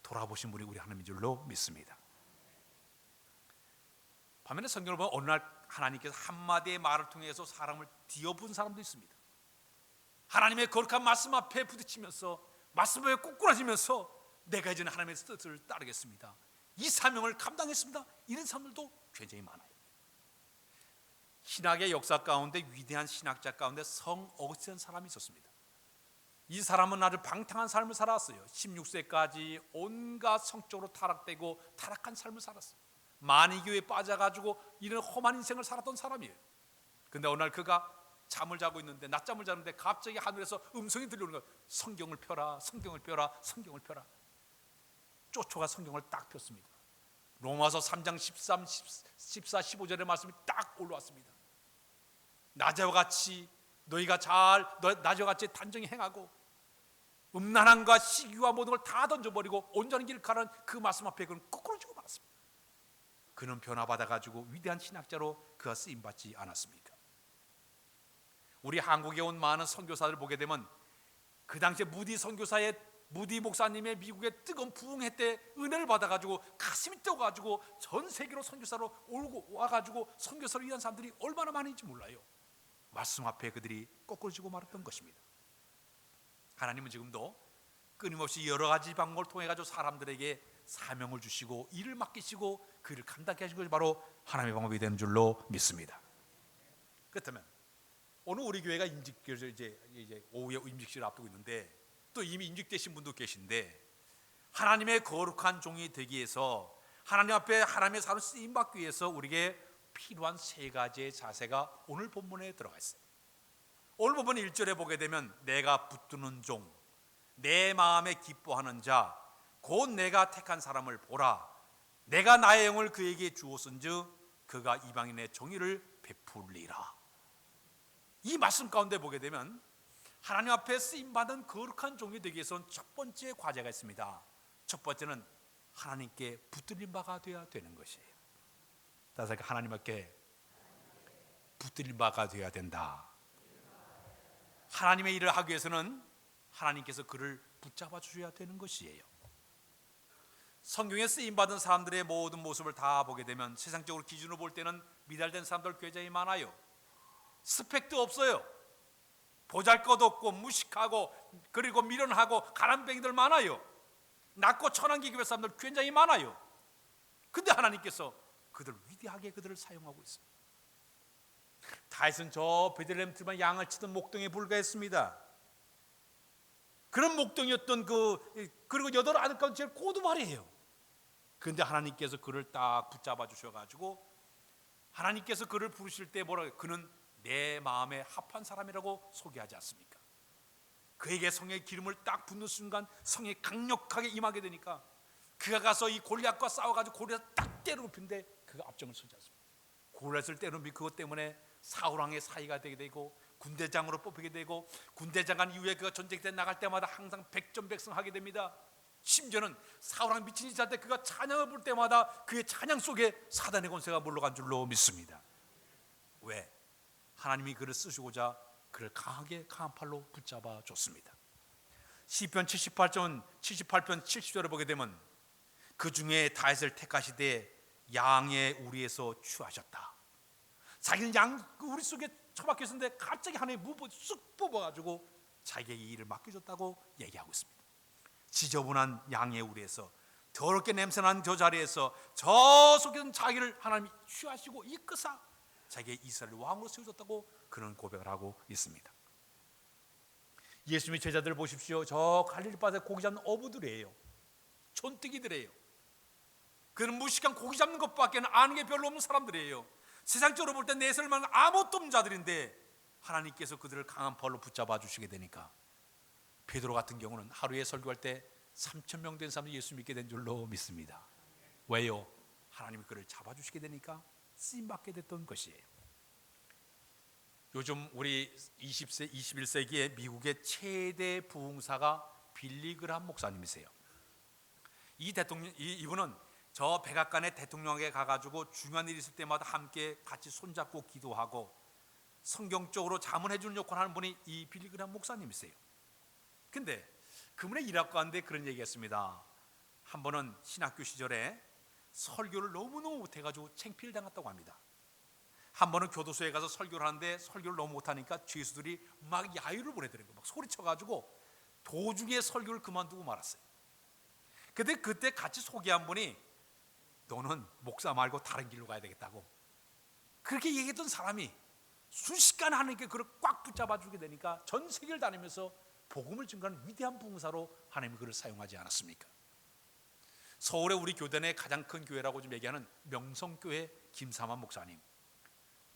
돌아보신 분이 우리 하나님인 줄로 믿습니다. 반면에 성경을 보면 어느 날 하나님께서 한마디의 말을 통해서 사람을 뒤엎은 사람도 있습니다. 하나님의 거룩한 말씀 앞에 부딪히면서 말씀 앞에 꼬꾸라지면서 내가 이제는 하나님의 뜻을 따르겠습니다, 이 사명을 감당했습니다, 이런 사람들도 굉장히 많아요. 신학의 역사 가운데 위대한 신학자 가운데 성 어거스틴 사람이 있었습니다. 이 사람은 아주 방탕한 삶을 살았어요. 16세까지 온갖 성적으로 타락되고 타락한 삶을 살았어요. 만이교에 빠져가지고 이런 험한 인생을 살았던 사람이에요. 근데 어느 날 그가 잠을 자고 있는데, 낮잠을 자는데 갑자기 하늘에서 음성이 들려오는 거예요. 성경을 펴라, 성경을 펴라, 성경을 펴라. 쫓아가 성경을 딱 폈습니다. 로마서 3장 13, 14, 15절의 말씀이 딱 올라왔습니다. 낮에와 같이 너희가 낮에와 같이 단정히 행하고 음란함과 시기와 모든 걸 다 던져버리고 온전한 길을 가는 그 말씀 앞에 그는 거꾸로 지고 말았습니다. 그는 변화받아가지고 위대한 신학자로 그가 쓰임받지 않았습니까? 우리 한국에 온 많은 선교사들을 보게 되면 그 당시에 무디 목사님의 미국의 뜨거운 부흥회 때 은혜를 받아가지고 가슴이 떠가지고 전 세계로 선교사로 오고 와가지고 선교사로 일한 사람들이 얼마나 많은지 몰라요. 말씀 앞에 그들이 거꾸로 지고 말았던 것입니다. 하나님은 지금도 끊임없이 여러 가지 방법을 통해 가지고 사람들에게 사명을 주시고 일을 맡기시고 그 일을 감당케 하신 것이 바로 하나님의 방법이 되는 줄로 믿습니다. 그렇다면 오늘 우리 교회가 이제 오후에 임직식을 앞두고 있는데 또 이미 임직되신 분도 계신데 하나님의 거룩한 종이 되기 위해서 하나님 앞에 하나님의 사로 쓰임 받기 위해서 우리에게 필요한 세 가지의 자세가 오늘 본문에 들어가 있어요. 오늘 본문 1절에 보게 되면 내가 붙드는 종, 내 마음에 기뻐하는 자, 곧 내가 택한 사람을 보라. 내가 나의 영을 그에게 주었은즉 그가 이방인의 정의를 베풀리라. 이 말씀 가운데 보게 되면 하나님 앞에 쓰임받은 거룩한 종이 되기 위해서는 첫 번째 과제가 있습니다. 첫 번째는 하나님께 붙들린 바가 되어야 되는 것이에요. 따라서 하나님 앞에 붙들린 바가 되어야 된다. 하나님의 일을 하기 위해서는 하나님께서 그를 붙잡아 주셔야 되는 것이에요. 성경에 쓰임받은 사람들의 모든 모습을 다 보게 되면 세상적으로 기준으로 볼 때는 미달된 사람들 굉장히 많아요. 스펙도 없어요. 보잘것없고 무식하고 그리고 미련하고 가난뱅이들 많아요. 낮고 천한 기급의 사람들 굉장히 많아요. 근데 하나님께서 그들 위대하게 그들을 사용하고 있습니다. 다윗은 저 베들레헴 들만 양을 치던 목동에 불과했습니다. 그런 목동이었던 그리고 여덟 아들 가운데 제일 고두말이에요. 그런데 하나님께서 그를 딱 붙잡아 주셔가지고 하나님께서 그를 부르실 때 뭐라고 해요? 그는 내 마음에 합한 사람이라고 소개하지 않습니까? 그에게 성의 기름을 딱 붓는 순간 성이 강력하게 임하게 되니까 그가 가서 이 골리앗과 싸워가지고 골리앗 딱 때려눕힌데 그가 앞장을 서지 않습니다. 골리앗을 때려눕힌 그것 때문에 사울왕의 사이가 되게 되고 군대장으로 뽑히게 되고 군대장관 이후에 그가 전쟁 때 나갈 때마다 항상 백전백승하게 됩니다. 심지어는 사울왕 미친 짓 할 때 그가 찬양을 부를 때마다 그의 찬양 속에 사단의 권세가 물러간 줄로 믿습니다. 왜? 하나님이 그를 쓰시고자 그를 강한 팔로 붙잡아 줬습니다. 시편 78편 70절을 보게 되면 그 중에 다윗을 택하시되 양의 우리에서 취하셨다. 자기는 양 우리 속에 처박혀 있었는데 갑자기 하나님이 무브 쑥 뽑아가지고 자기에게 이 일을 맡겨줬다고 얘기하고 있습니다. 지저분한 양의 우리에서 더럽게 냄새나는 저 자리에서 저 속에 있는 자기를 하나님이 취하시고 이끄사 자기의 이스라엘 왕으로 세워줬다고 그런 고백을 하고 있습니다. 예수님의 제자들을 보십시오. 저 갈릴리 바다에 고기 잡는 어부들이에요. 촌뜨기들이에요. 그는 무식한 고기 잡는 것밖에는 아는 게 별로 없는 사람들이에요. 세상적으로 볼 때 내설만 아무것도 없는 자들인데 하나님께서 그들을 강한 팔로 붙잡아 주시게 되니까 베드로 같은 경우는 하루에 설교할 때 3,000명 된 사람이 예수 믿게 된 줄로 믿습니다. 왜요? 하나님이 그를 잡아주시게 되니까 쓰임받게 됐던 것이에요. 요즘 우리 20세, 21세기에 미국의 최대 부흥사가 빌리 그레이엄 목사님이세요. 이분은 저 백악관의 대통령에게 가가지고 중요한 일이 있을 때마다 함께 같이 손잡고 기도하고 성경적으로 자문해 주는 역할을 하는 분이 이 빌리 그레이엄 목사님이세요. 근데 그분의 일학 가운데 그런 얘기했습니다. 한 번은 신학교 시절에 설교를 너무너무 못해가지고 창피를 당했다고 합니다. 한 번은 교도소에 가서 설교를 하는데 설교를 너무 못하니까 죄수들이 막 야유를 보내더는 거예요. 막 소리쳐가지고 도중에 설교를 그만두고 말았어요. 근데 그때 같이 소개한 분이 너는 목사 말고 다른 길로 가야 되겠다고 그렇게 얘기했던 사람이 순식간에 하나님께 그를 꽉 붙잡아 주게 되니까 전 세계를 다니면서 복음을 증거하는 위대한 봉사로 하나님이 그를 사용하지 않았습니까? 서울의 우리 교대 내 가장 큰 교회라고 좀 얘기하는 명성교회 김삼환 목사님,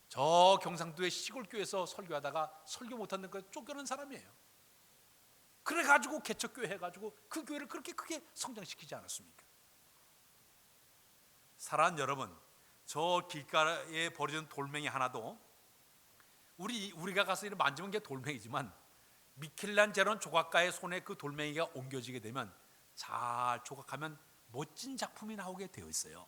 저 경상도의 시골 교회에서 설교하다가 설교 못하는 거에 쫓겨난 사람이에요. 그래가지고 개척교회 해가지고 그 교회를 그렇게 크게 성장시키지 않았습니까? 사랑하는 여러분, 저 길가에 버려진 돌멩이 하나도 우리가 가서 만지면 게 돌멩이지만 미켈란젤로 조각가의 손에 그 돌멩이가 옮겨지게 되면 잘 조각하면 멋진 작품이 나오게 되어 있어요.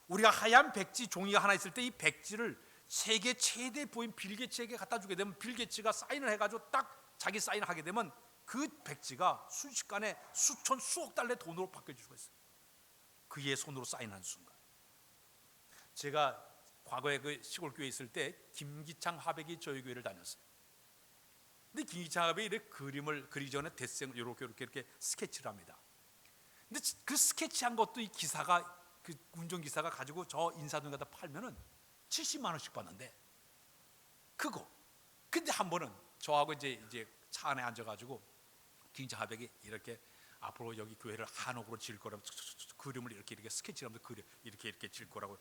우리가 하얀 백지 종이가 하나 있을 때 이 백지를 세계 최대 부인 빌 게츠에게 갖다 주게 되면 빌 게츠가 사인을 해가지고 딱 자기 사인을 하게 되면 그 백지가 순식간에 수천 수억 달러의 돈으로 바뀌어질 수가 있어요. 그의 손으로 사인한 순간. 제가 과거에 그 시골 교회에 있을 때 김기창 화백이 저희 교회를 다녔어요. 근데 김기창 화백이 이렇게 그림을 그리기 전에 데생을 이렇게 스케치를 합니다. 근데 그 스케치한 것도 이 기사가 그 운전기사가 가지고 저 인사동 갖다 팔면은 70만 원씩 받는데 그거. 근데 한 번은 저하고 이제 차 안에 앉아가지고 김기창 화백이 이렇게 앞으로 여기 교회를 한옥으로 지을 거라고 그림을 이렇게 스케치를 하면서 이렇게 지을 거라고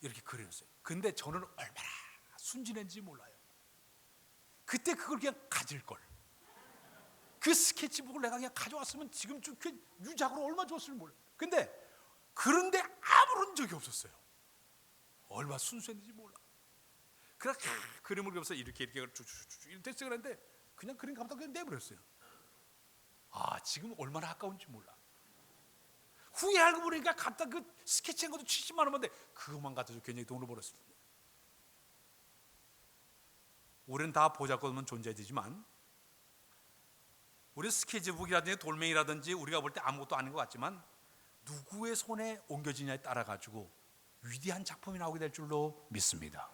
이렇게 그렸어요. 근데 저는 얼마나 순진한지 몰라요. 그때 그걸 그냥 가질 걸. 그 스케치북을 내가 그냥 가져왔으면 지금쯤 그 유작으로 얼마 줬을지 몰라요. 그런데 아무런 적이 없었어요. 얼마나 순수했는지 몰라. 그래서 그림을 그려서 이렇게 됐어요. 그런데 그냥 그림 감다 그냥 내버렸어요. 아, 지금 얼마나 아까운지 몰라. 후에 알고 보니까 갖다 그 스케치한 것도 70만 원인데 그것만 갖다도 굉장히 돈을 벌었을 텐데. 우리는 다 보잘것없는 존재이지만 우리 스케치북이라든지 돌멩이라든지 우리가 볼 때 아무것도 아닌 것 같지만 누구의 손에 옮겨지냐에 따라 가지고 위대한 작품이 나오게 될 줄로 믿습니다.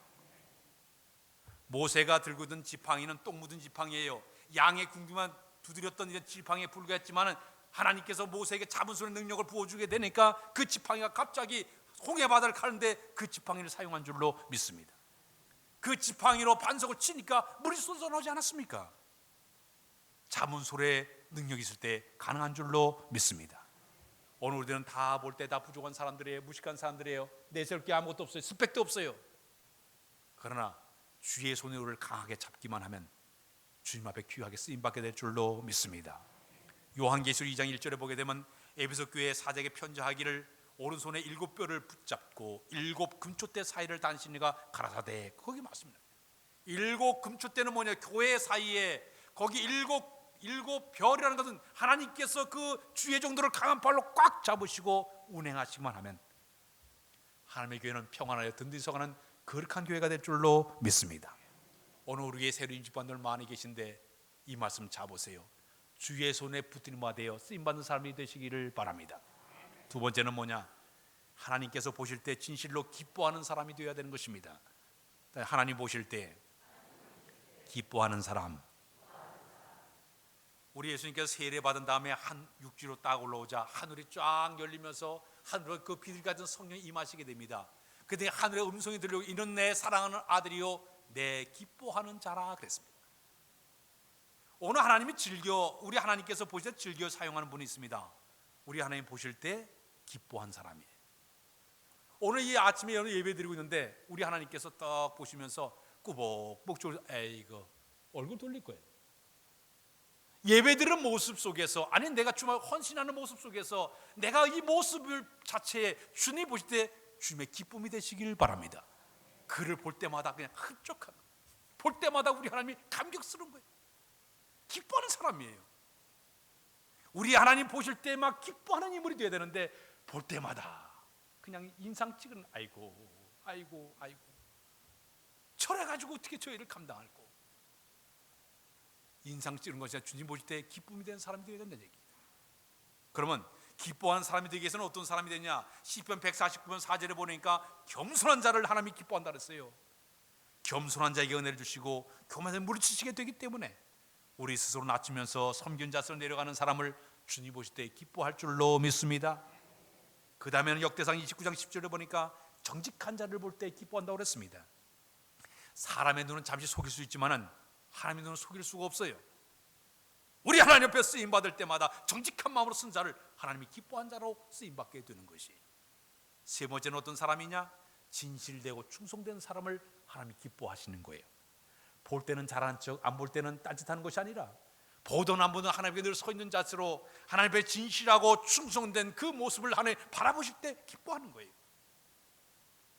모세가 들고 있던 지팡이는 똥 묻은 지팡이에요. 양의 궁기만 두드렸던 이제 지팡이에 불과했지만 하나님께서 모세에게 자문스러운 능력을 부어주게 되니까 그 지팡이가 갑자기 홍해 바다를 가는데 그 지팡이를 사용한 줄로 믿습니다. 그 지팡이로 반석을 치니까 물이 쏟아나오지 않았습니까? 자문술의 능력이 있을 때 가능한 줄로 믿습니다. 오늘 우리들은 다 볼 때 다 부족한 사람들이에요. 무식한 사람들이에요. 내세울 게 아무것도 없어요. 스펙도 없어요. 그러나 주의 손에 우리를 강하게 잡기만 하면 주님 앞에 귀하게 쓰임받게 될 줄로 믿습니다. 요한계시록 2장 1절에 보게 되면 에베소 교회 사제에게 편지하기를 오른손에 7뼈를 붙잡고 7 금초대 사이를 다니시니가 가라사대. 거기 맞습니다. 7 금초대는 뭐냐? 교회 사이에 거기 7 별이라는 것은 하나님께서 그 주의 정도를 강한 발로 꽉 잡으시고 운행하시기만 하면 하나님의 교회는 평안하여 든든히 서가는 거룩한 교회가 될 줄로 믿습니다. 오늘 우리의 새로 인집한 분 많이 계신데 이 말씀 잡으세요. 주의 손에 붙들림 받아 쓰임받는 사람이 되시기를 바랍니다. 두 번째는 뭐냐? 하나님께서 보실 때 진실로 기뻐하는 사람이 되어야 되는 것입니다. 하나님 보실 때 기뻐하는 사람. 우리 예수님께서 세례 받은 다음에 한 육지로 딱 올라오자 하늘이 쫙 열리면서 하늘에 그 비둘기 같은 성령이 임하시게 됩니다. 그때 하늘의 음성이 들려오고 이는 내 사랑하는 아들이요 내 기뻐하는 자라 그랬습니다. 오늘 하나님이 우리 하나님께서 보실 때 즐겨 사용하는 분이 있습니다. 우리 하나님 보실 때 기뻐한 사람이에요. 오늘 이 아침에 예배 드리고 있는데 우리 하나님께서 딱 보시면서 꾸벅꾸벅 졸면서 에이거 얼굴 돌릴 거예요. 예배 드리는 모습 속에서, 아니 내가 주말 헌신하는 모습 속에서 내가 이 모습을 자체에 주님이 보실 때 주님의 기쁨이 되시길 바랍니다. 그를 볼 때마다 그냥 흡족한, 볼 때마다 우리 하나님이 감격스러운 거예요. 기뻐하는 사람이에요. 우리 하나님 보실 때 막 기뻐하는 인물이 되어야 되는데 볼 때마다 그냥 인상 찍은 아이고 저래가지고 어떻게 저 일을 감당할꼬. 인상 찌는 것이 아니라 주님 보실 때 기쁨이 되는 사람이 되어야 된다는 얘기예요. 그러면 기뻐하는 사람이 되기 위해서는 어떤 사람이 되냐? 시편 149편 4절에 보니까 겸손한 자를 하나님이 기뻐한다 그랬어요. 겸손한 자에게 은혜를 주시고 교만에 물리치시게 되기 때문에 우리 스스로 낮추면서 섬기는 자세로 내려가는 사람을 주님 보실 때 기뻐할 줄로 믿습니다. 그 다음에는 역대상 29장 10절에 보니까 정직한 자를 볼 때 기뻐한다고 그랬습니다. 사람의 눈은 잠시 속일 수 있지만은 하나님의 눈은 속일 수가 없어요. 우리 하나님 옆에 쓰임받을 때마다 정직한 마음으로 쓴 자를 하나님이 기뻐한 자로 쓰임받게 되는 것이. 세 번째는 어떤 사람이냐? 진실되고 충성된 사람을 하나님이 기뻐하시는 거예요. 볼 때는 잘하는 척, 안 볼 때는 딴짓하는 것이 아니라 보든 안 보든 하나님께 늘 서 있는 자세로 하나님 앞에 진실하고 충성된 그 모습을 하나님 바라보실 때 기뻐하는 거예요.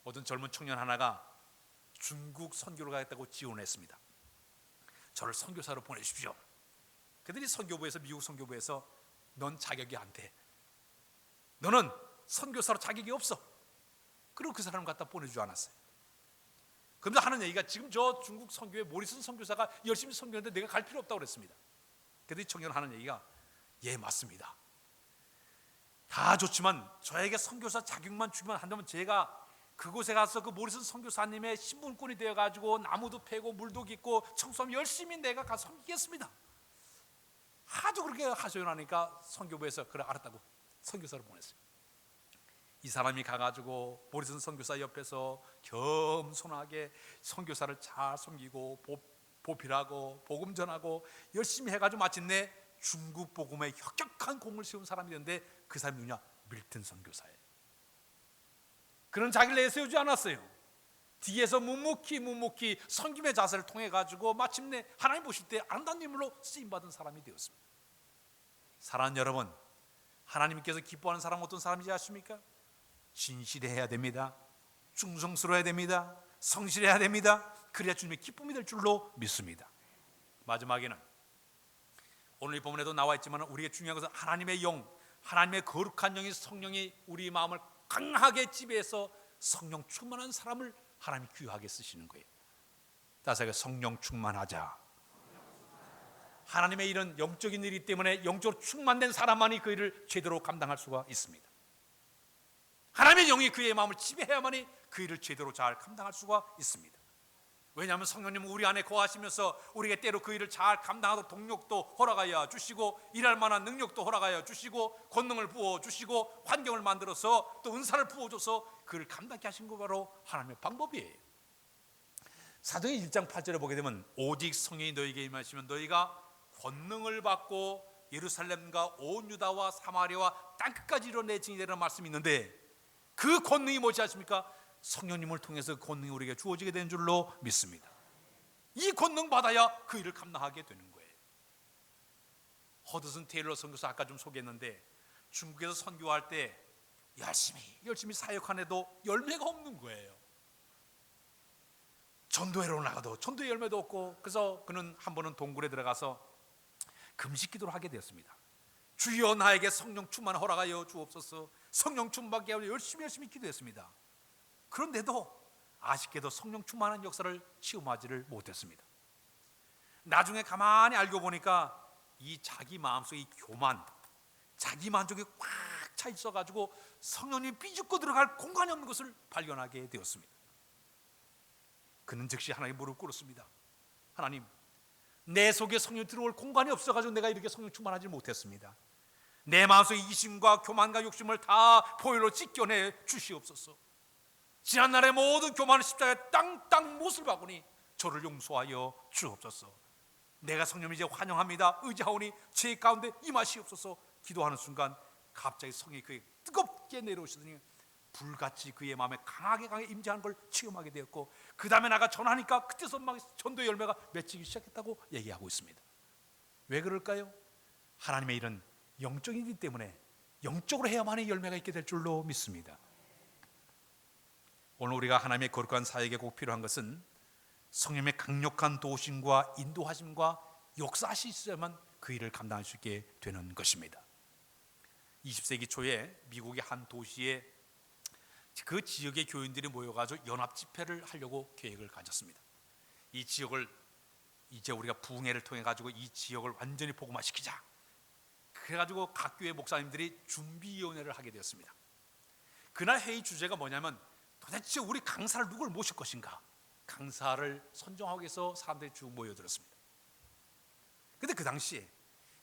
어떤 젊은 청년 하나가 중국 선교를 가겠다고 지원했습니다. 저를 선교사로 보내십시오. 그들이 선교부에서, 미국 선교부에서 넌 자격이 안 돼, 너는 선교사로 자격이 없어. 그리고 그 사람을 갖다 보내주지 않았어요. 그런데 하는 얘기가 지금 저 중국 선교회 모리슨 선교사가 열심히 선교하는데 내가 갈 필요 없다고 그랬습니다. 그랬더니 청년 하는 얘기가 예 맞습니다. 다 좋지만 저에게 선교사 자격만 주면 한다면 제가 그곳에 가서 그 모리슨 선교사님의 신분꾼이 되어가지고 나무도 패고 물도 깃고 청소하면 열심히 내가 가서 섬기겠습니다. 하도 그렇게 하소연하니까 선교부에서 그래 알았다고 선교사를 보냈어요. 이 사람이 가가지고 모리슨 선교사 옆에서 겸손하게 선교사를 잘 섬기고 보필하고 복음 전하고 열심히 해가지고 마침내 중국 복음에 혁혁한 공을 세운 사람이 됐는데 그 사람이 누구냐? 밀튼 선교사예요. 그는 자기를 내세우지 않았어요. 뒤에서 묵묵히 섬김의 자세를 통해 가지고 마침내 하나님 보실 때 아름다운 인물로 쓰임받은 사람이 되었습니다. 사랑하는 여러분, 하나님께서 기뻐하는 사람 어떤 사람인지 아십니까? 진실해야 됩니다. 충성스러워야 됩니다. 성실해야 됩니다. 그래야 주님의 기쁨이 될 줄로 믿습니다. 마지막에는 오늘 이 본문에도 나와 있지만 우리에게 중요한 것은 하나님의 영, 하나님의 거룩한 영이 성령이 우리 마음을 강하게 지배해서 성령 충만한 사람을 하나님이 귀하게 쓰시는 거예요. 따라서 성령 충만하자. 하나님의 일은 영적인 일이기 때문에 영적으로 충만된 사람만이 그 일을 제대로 감당할 수가 있습니다. 하나님의 영이 그의 마음을 지배해야만이 그 일을 제대로 잘 감당할 수가 있습니다. 왜냐하면 성령님은 우리 안에 거하시면서 우리에게 때로 그 일을 잘 감당하도록 동력도 허락하여 주시고 일할 만한 능력도 허락하여 주시고 권능을 부어주시고 환경을 만들어서 또 은사를 부어줘서 그를 감당케 하신 거 바로 하나님의 방법이에요. 사도행 1장 8절에 보게 되면 오직 성령이 너희에게 임하시면 너희가 권능을 받고 예루살렘과 온 유다와 사마리아와 땅끝까지 이뤄 내 증인이 되라는 말씀이 있는데 그 권능이 무엇이 아십니까? 성령님을 통해서 권능이 우리에게 주어지게 된 줄로 믿습니다. 이 권능 받아야 그 일을 감당하게 되는 거예요. 허드슨 테일러 선교사 아까 좀 소개했는데 중국에서 선교할 때 열심히 사역하는데도 열매가 없는 거예요. 전도회로 나가도 전도회 열매도 없고 그래서 그는 한 번은 동굴에 들어가서 금식 기도를 하게 되었습니다. 주여 나에게 성령 충만 허락하여 주옵소서. 성령 충만하게 하여 열심히 기도했습니다. 그런데도 아쉽게도 성령 충만한 역사를 체험하지를 못했습니다. 나중에 가만히 알고 보니까 이 자기 마음속에 이 교만, 자기 만족이 꽉 차 있어가지고 성령님이 삐죽고 들어갈 공간이 없는 것을 발견하게 되었습니다. 그는 즉시 하나님께 무릎 꿇었습니다. 하나님, 내 속에 성령이 들어올 공간이 없어가지고 내가 이렇게 성령 충만하지 못했습니다. 내 마음속에 이심과 교만과 욕심을 다 보혈로 찢겨내 주시옵소서. 지난날의 모든 교만을 십자가에 땅땅 못을 박으니 저를 용서하여 주옵소서. 내가 성령님 이제 환영합니다. 의지하오니 제 가운데 임하시옵소서. 기도하는 순간 갑자기 성령이 그에게 뜨겁게 내려오시더니 불같이 그의 마음에 강하게 임재하는 걸 체험하게 되었고 그 다음에 나가 전하니까 그때서 막 전도의 열매가 맺히기 시작했다고 얘기하고 있습니다. 왜 그럴까요? 하나님의 일은 영적이기 때문에 영적으로 해야만이 열매가 있게 될 줄로 믿습니다. 오늘 우리가 하나님의 거룩한 사역에 꼭 필요한 것은 성령의 강력한 도우심과 인도하심과 역사하시셔야만 그 일을 감당할 수 있게 되는 것입니다. 20세기 초에 미국의 한 도시에 그 지역의 교인들이 모여가지고 연합 집회를 하려고 계획을 가졌습니다. 이 지역을 이제 우리가 부흥회를 통해 가지고 이 지역을 완전히 복음화시키자. 그래가지고 각 교회 목사님들이 준비위원회를 하게 되었습니다. 그날 회의 주제가 뭐냐면 도대체 우리 강사를 누굴 모실 것인가, 강사를 선정하기 위해서 사람들이 쭉 모여들었습니다. 근데 그 당시에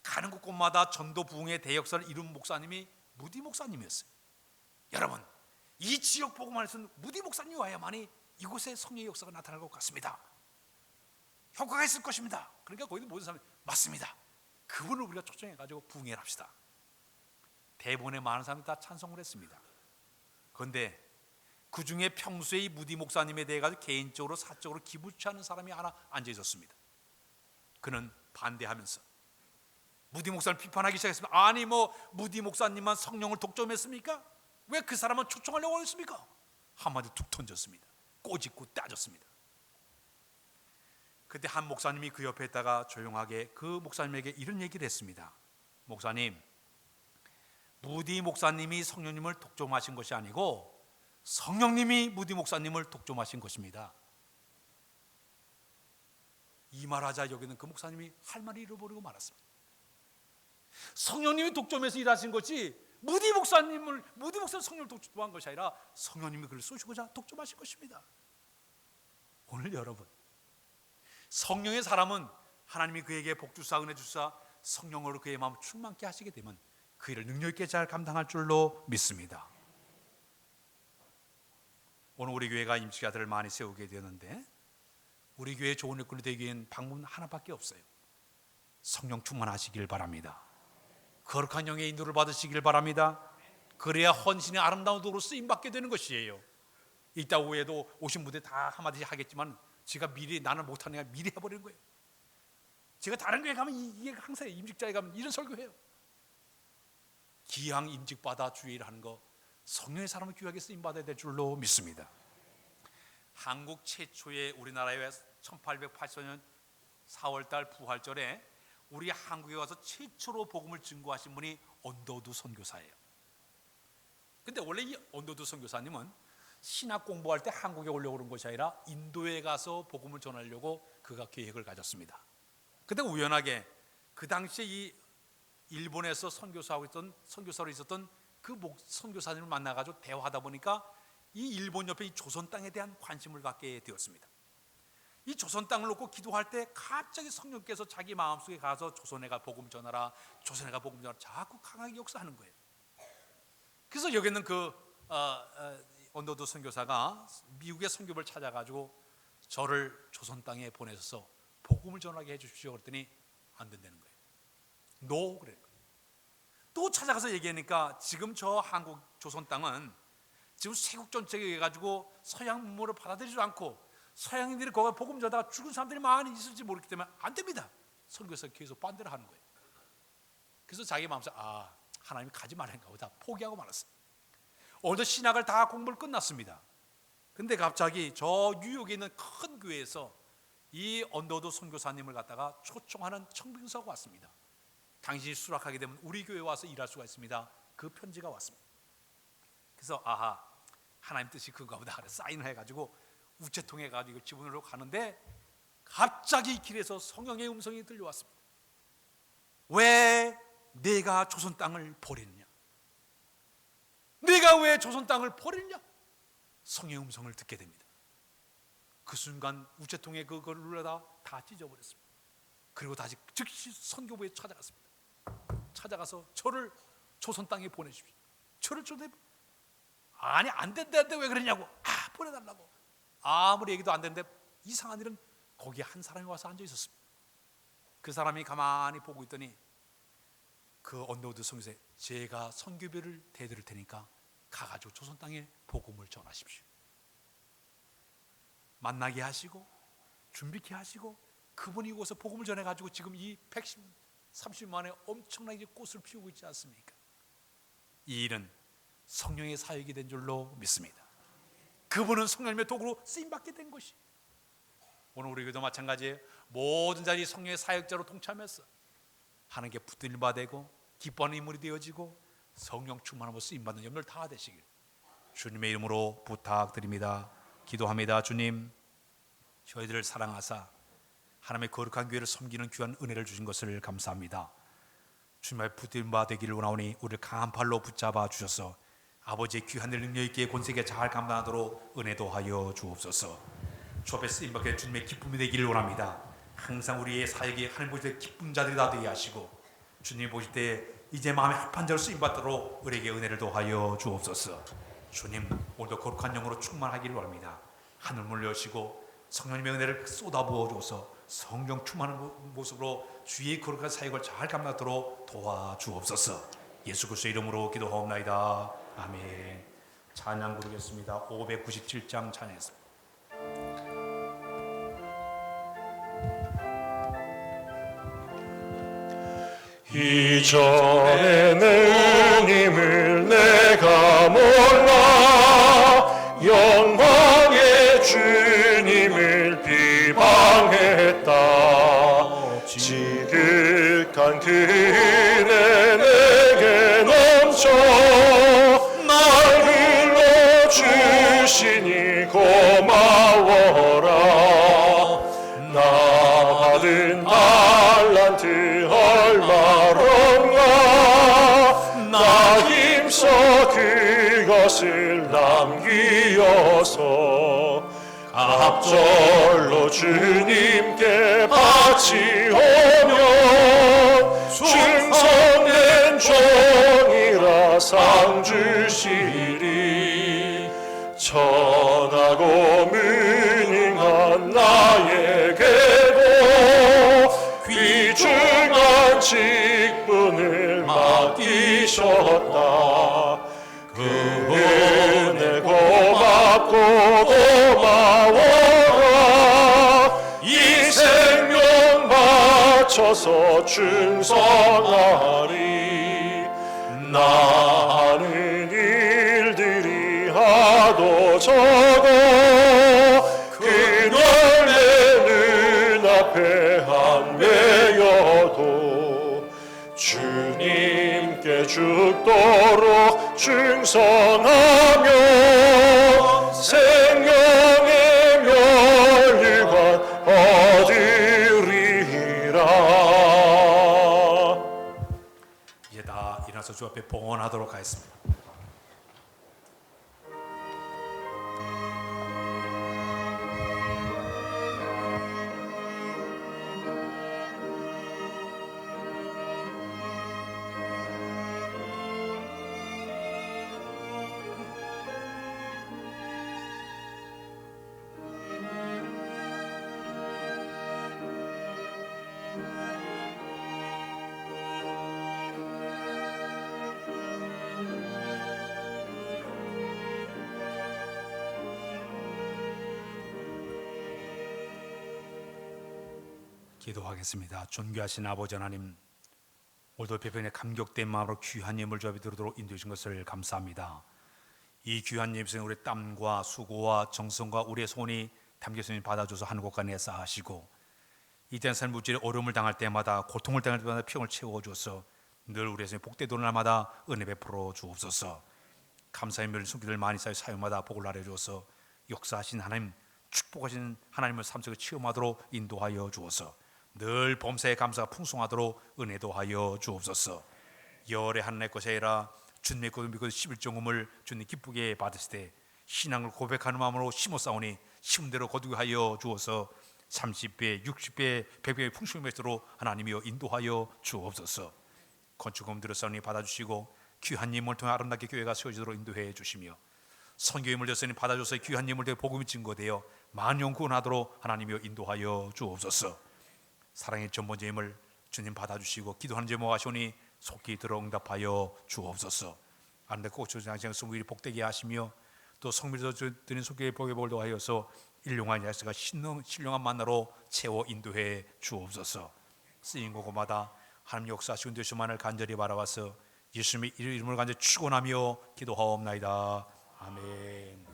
가는 곳곳마다 전도 부흥의 대역사를 이룬 목사님이 무디 목사님이었어요. 여러분, 이 지역 복음화에서는 무디 목사님이 와야만이 이곳에 성령의 역사가 나타날 것 같습니다. 효과가 있을 것입니다. 그러니까 거기 모든 사람이 맞습니다. 그분을 우리가 초청해가지고 부흥회를 합시다. 대부분의 많은 사람들이 다 찬성을 했습니다. 그런데 그 중에 평소에 이 무디 목사님에 대해 가지고 개인적으로 사적으로 기부치 않은 사람이 하나 앉아 있었습니다. 그는 반대하면서 무디 목사를 비판하기 시작했습니다. 아니 무디 목사님만 성령을 독점했습니까? 왜 그 사람은 초청하려고 했습니까? 한마디 툭 던졌습니다. 꼬집고 따졌습니다. 그때 한 목사님이 그 옆에 있다가 조용하게 그 목사님에게 이런 얘기를 했습니다. 목사님, 무디 목사님이 성령님을 독점하신 것이 아니고 성령님이 무디 목사님을 독점하신 것입니다. 이 말하자 여기는 그 목사님이 할 말을 잃어버리고 말았습니다. 성령님이 독점해서 일하신 것이 무디 목사님 성령을 독점한 것이 아니라 성령님이 그를 쏘시고자 독점하신 것입니다. 오늘 여러분, 성령의 사람은 하나님이 그에게 복주사 은혜 주사 성령으로 그의 마음을 충만케 하시게 되면 그 일을 능력 있게 잘 감당할 줄로 믿습니다. 오늘 우리 교회가 임직자들을 많이 세우게 되었는데 우리 교회 좋은 일꾼이 되기 위한 방법은 하나밖에 없어요. 성령 충만하시길 바랍니다. 거룩한 영의 인도를 받으시길 바랍니다. 그래야 헌신의 아름다운 도로 쓰임받게 되는 것이에요. 이따 후에도 오신 분들 다 한마디 하겠지만 제가 미리 나는 못하니까 미리 해버리는 거예요. 제가 다른 교회 가면 이게 항상 임직자에 가면 이런 설교해요. 기왕 임직받아 주의 일을 하는 거 성령의 사람을 귀하게 쓰임받아야 될 줄로 믿습니다. 한국 최초의 우리나라에 1884년 4월달 부활절에 우리 한국에 와서 최초로 복음을 증거하신 분이 언더우드 선교사예요. 근데 원래 이 언더우드 선교사님은 신학 공부할 때 한국에 올려오는 것이 아니라 인도에 가서 복음을 전하려고 그가 계획을 가졌습니다. 근데 우연하게 그 당시에 이 일본에서 선교사로 있었던 그 선교사님을 만나가지고 대화하다 보니까 이 일본 옆에 이 조선 땅에 대한 관심을 갖게 되었습니다. 이 조선 땅을 놓고 기도할 때 갑자기 성령께서 자기 마음속에 가서 조선에 가 복음 전하라, 조선에 가 복음 전하라 자꾸 강하게 역사하는 거예요. 그래서 여기 있는 그 언더우드 선교사가 미국의 선교부를 찾아가지고 저를 조선 땅에 보내셔서 복음을 전하게 해주십시오 그랬더니 안 된다는 거예요. 노 그래요. 또 찾아가서 얘기하니까 지금 저 한국 조선 땅은 지금 세국 정책에 가지고 서양 문물을 받아들이지 않고 서양인들이 거기 복음 전하다가 죽은 사람들이 많이 있을지 모르기 때문에 안 됩니다. 선교사가 계속 반대를 하는 거예요. 그래서 자기 마음속에 하나님이 가지 말라니까 보다 포기하고 말았어요. 오늘도 신학을 다 공부를 끝났습니다. 근데 갑자기 저 뉴욕에 있는 큰 교회에서 이 언더우드 선교사님을 갖다가 초청하는 청빙서가 왔습니다. 당신이 수락하게 되면 우리 교회에 와서 일할 수가 있습니다. 그 편지가 왔습니다. 그래서 하나님 뜻이 그건가 보다 사인을 해가지고 우체통에 가지고 집으로 가는데 갑자기 길에서 성령의 음성이 들려왔습니다. 왜 내가 조선 땅을 버렸냐? 내가 왜 조선 땅을 버렸냐? 성령의 음성을 듣게 됩니다. 그 순간 우체통에 그걸 눌러다 다 찢어버렸습니다. 그리고 다시 즉시 선교부에 찾아갔습니다. 찾아가서 저를 조선 땅에 보내십시오. 저를 아니 안 된다는데 왜 그러냐고. 보내달라고. 아무리 얘기도 안 되는데 이상한 일은 거기에 한 사람이 와서 앉아 있었습니다. 그 사람이 가만히 보고 있더니 그 언더우드 선교사에 제가 선교비를 대드릴 테니까 가가지고 조선 땅에 복음을 전하십시오. 만나게 하시고 준비케 하시고 그분이 이곳에 복음을 전해가지고 지금 이 130만에 엄청나게 꽃을 피우고 있지 않습니까? 이 일은 성령의 사역이 된 줄로 믿습니다. 그분은 성령님의 도구로 쓰임받게 된 것이 오늘 우리 교회도 마찬가지예요. 모든 자리 성령의 사역자로 동참해서 하나님께 붙들림 받고 기뻐하는 인물이 되어지고 성령 충만함으로 쓰임받는 영들 다 되시길 주님의 이름으로 부탁드립니다. 기도합니다. 주님, 저희들을 사랑하사 하나님의 거룩한 교회를 섬기는 귀한 은혜를 주신 것을 감사합니다. 주님의 붙들바 되기를 원하오니 우리를 강한 팔로 붙잡아 주셔서 아버지의 귀한 능력 있게 권세게 잘 감당하도록 은혜도 하여 주옵소서. 주 앞에 쓰임받게 주님의 기쁨이 되기를 원합니다. 항상 우리의 사역이 하나님 보실 때 기쁜 자들이 다 되게 하시고 주님 보실 때 이제 마음에 합한 자로 쓰임받도록 우리에게 은혜를 더하여 주옵소서. 주님 오늘도 거룩한 영으로 충만하기를 원합니다. 하늘문을 여시고 성령님의 은혜를 쏟아부어 주어서 성령 충만한 모습으로 주의 거룩한 사역을 잘 감당하도록 도와주옵소서. 예수 그리스도의 이름으로 기도하옵나이다. 아멘. 찬양 부르겠습니다. 597장 찬양했습니다. 이전에 내 힘을 내가 몰라 영광의 주님을 비방했다. 지극한 그 은혜 내게 넘쳐 날 불러주시니 고마워라. 나 받은 달란트 얼마런가 나 힘써 그것을 남기어서 갑절로 주님께 바치오면 충성된 종이라 상 주시리. 천하고 무능한 나에게도 귀중한 직분을 맡기셨다. 그 은혜 고맙고 고마워라. 이 생명 바쳐서 충성하리. 나는 일들이 하도 적어 그걸 내 눈앞에 한매여도 주님께 죽도록 충성하며 생명의 멸류관 얻으리라. 이제 다 일어나서 주 앞에 봉헌하도록 하겠습니다. 기도하겠습니다. 존귀하신 아버지 하나님, 오늘도 배변에 감격된 마음으로 귀한 예물 주 앞에 드리도록 인도해 주신 것을 감사합니다. 이 귀한 예물에 우리의 땀과 수고와 정성과 우리의 손이 담겨서 받아줘서 한 곳간에 쌓으시고 이때는 삶 물질의 어려움을 당할 때마다 고통을 당할 때마다 평을 채워줘서 늘 우리의 손에 복되도록 날마다 은혜 베풀어 주옵소서. 감사의 멸 손길을 많이 쌓여 사용마다 복을 나려주어서 역사하신 하나님, 축복하신 하나님을 삶 속에 체험하도록 인도하여 주옵소서. 늘 범사의 감사가 풍성하도록 은혜도 하여 주옵소서. 열의 하나님의 것이 아니라 주님의 것을 믿고 11종금을 주님 기쁘게 받으실 때 신앙을 고백하는 마음으로 심어 싸우니 심은 대로 거두게 하여 주어서 30배, 60배, 100배의 풍성이 맺도록 하나님이여 인도하여 주옵소서. 건축금 들었사오니 받아주시고 귀한 예물을 통해 아름답게 교회가 세워지도록 인도해 주시며 선교의 예물 드렸으니 받아줘서 귀한 예물 되어 복음이 증거되어 만영 구원하도록 하나님이여 인도하여 주옵소서. 사랑의 첫 번째 예물 주님 받아주시고 기도하는 제목 하시오니 속히 들어 응답하여 주옵소서. 아름답게 꽃을 장시한 성부일이 복되게 하시며 또 성밀에서 드린 속기의 복의 복을 더하여서 일용한 야스가 신령한 만나로 채워 인도해 주옵소서. 쓰인 곳곳마다 하나님 역사하시는 되시만을 간절히 바라와서 예수님의 이름을 간절히 축원하며 기도하옵나이다. 아멘.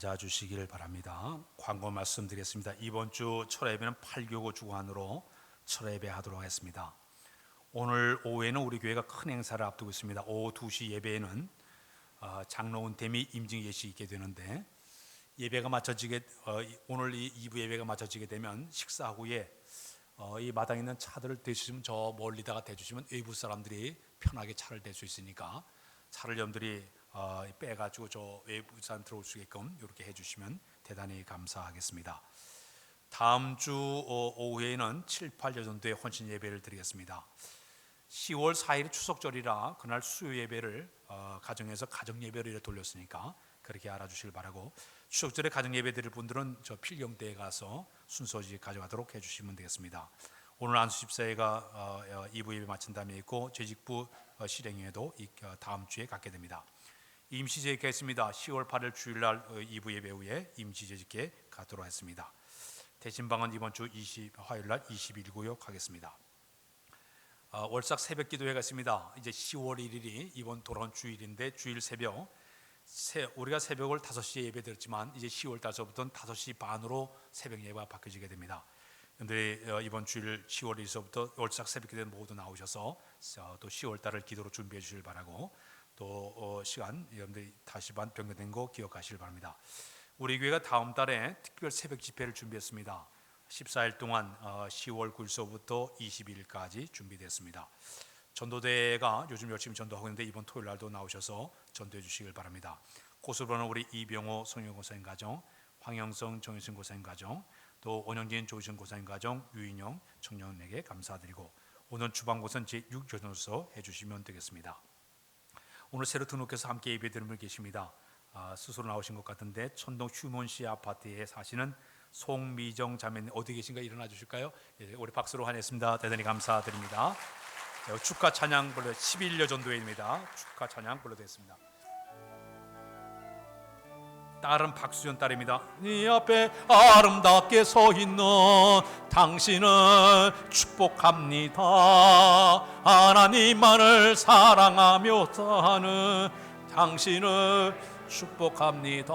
앉아 주시길 바랍니다. 광고 말씀드리겠습니다. 이번 주 철야 예배는 8교구 주관으로 철야 예배 하도록 하겠습니다. 오늘 오후에는 우리 교회가 큰 행사를 앞두고 있습니다. 오후 2시 예배에는 장로운 대미 임증 예식이 있게 되는데, 예배가 마쳐지게 오늘 이 2부 예배가 마쳐지게 되면 식사 후에 이 마당에 있는 차들을 대주시면, 저 멀리다가 대주시면 외부 사람들이 편하게 차를 댈 수 있으니까 차를 여러분들이 빼가지고 저 외부 사람 들어올 수 있게끔 이렇게 해주시면 대단히 감사하겠습니다. 다음 주 오후에는 7, 8여 정도의 헌신 예배를 드리겠습니다. 10월 4일 추석절이라 그날 수요 예배를 가정에서 가정 예배를 돌렸으니까 그렇게 알아주시길 바라고, 추석절에 가정 예배 드릴 분들은 저 필경대에 가서 순서지 가져가도록 해주시면 되겠습니다. 오늘 안수 집사회가 2부 예배 마친 다음에 있고, 재직부 실행회도 다음 주에 갖게 됩니다. 임시재직회 있습니다. 10월 8일 주일날 2부 예배 후에 임시재직회 갖도록 했습니다. 대신방은 이번 주 화요일날 21구역 하겠습니다. 월삭 새벽 기도회가 있습니다. 이제 10월 1일이 이번 돌아온 주일인데, 주일 새벽 우리가 새벽을 5시에 예배 드렸지만 이제 10월 달서부터는 5시 반으로 새벽 예배가 바뀌어지게 됩니다. 그런데 이번 주일 10월 1일서부터 월삭 새벽 기도회 모두 나오셔서 또 10월 달을 기도로 준비해 주시길 바라고, 또 시간 여러분들이 다시 반 변경된 거 기억하시길 바랍니다. 우리 교회가 다음 달에 특별 새벽 집회를 준비했습니다. 14일 동안 10월 9일서부터 22일까지 준비됐습니다. 전도대가 요즘 열심히 전도하고 있는데 이번 토요일 날도 나오셔서 전도해 주시길 바랍니다. 고수로는 우리 이병호 성형 고사님 가정, 황영성 정유승 고사님 가정, 또 원영진 조희승 고사님 가정, 유인영 청년에게 감사드리고, 오늘 주방고선 제6전도서 해주시면 되겠습니다. 오늘 새로 등록해서 함께 예배드리는 분 계십니다. 스스로 나오신 것 같은데, 천동 휴먼시 아파트에 사시는 송미정 자매님 어디 계신가 일어나 주실까요? 예, 우리 박수로 환영했습니다. 대단히 감사드립니다. 축하 찬양 불러 11여 전도회입니다. 축하 찬양 불러드렸습니다. 딸은 박수연 딸입니다. 네 앞에 아름답게 서 있는 당신을 축복합니다. 하나님만을 사랑하며 사는 당신을 축복합니다.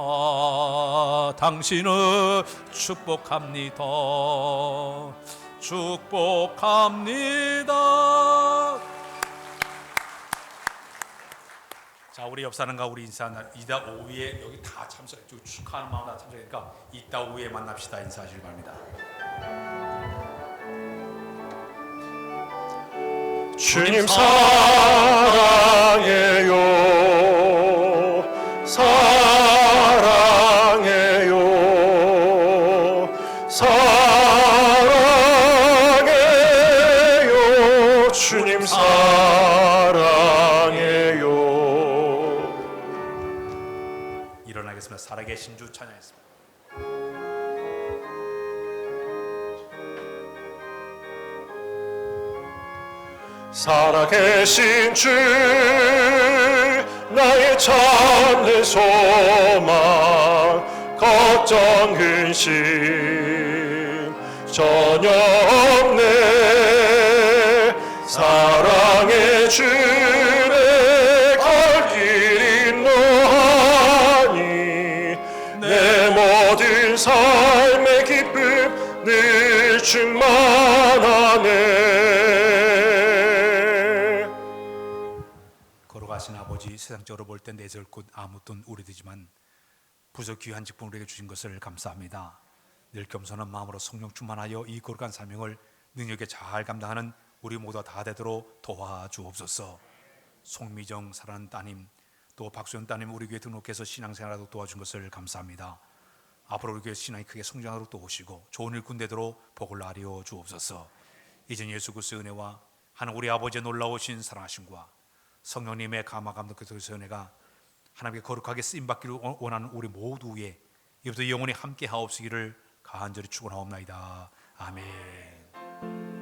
당신을 축복합니다. 축복합니다. 자, 우리 옆 사람과 우리 인사하는 이따 오후에 여기 다 참석, 축하하는 마음 다 참석하니까 이따 오후에 만납시다. 인사하시길 바랍니다. 주님 사랑해요, 사랑해요, 사랑해요, 주님 사랑해요. 일어나겠습니다. 살아계신 주 찬양했습니다. 살아계신 주 나의 참된 소망, 걱정 근심 전혀 없네. 사랑의 주에 갈 길 있노하니 내 모든 삶의 기쁨 늘 충만하네. 걸어가신 아버지, 세상적으로 볼 때 내세울 곳 아무것도 우리들이지만 부서 귀한 직분 우리에게 주신 것을 감사합니다. 늘 겸손한 마음으로 성령 충만하여 이 거룩한 사명을 능력에 잘 감당하는 우리 모두가 다 되도록 도와주옵소서. 송미정 사랑하는 따님, 또 박수연 따님 우리 교회 등록해서 신앙생활하도록 도와준 것을 감사합니다. 앞으로 우리 교회 신앙이 크게 성장하도록 도우시고 좋은 일꾼 되도록 복을 나려 주옵소서. 이전 예수 그리스도의 은혜와 하나님 우리 아버지의 놀라우신 사랑하심과 성령님의 감화 감동 그 은혜가 하나님께 거룩하게 쓰임받기를 원하는 우리 모두 위에 이부터 영원히 함께 하옵시기를 간절히 축원하옵나이다. 아멘.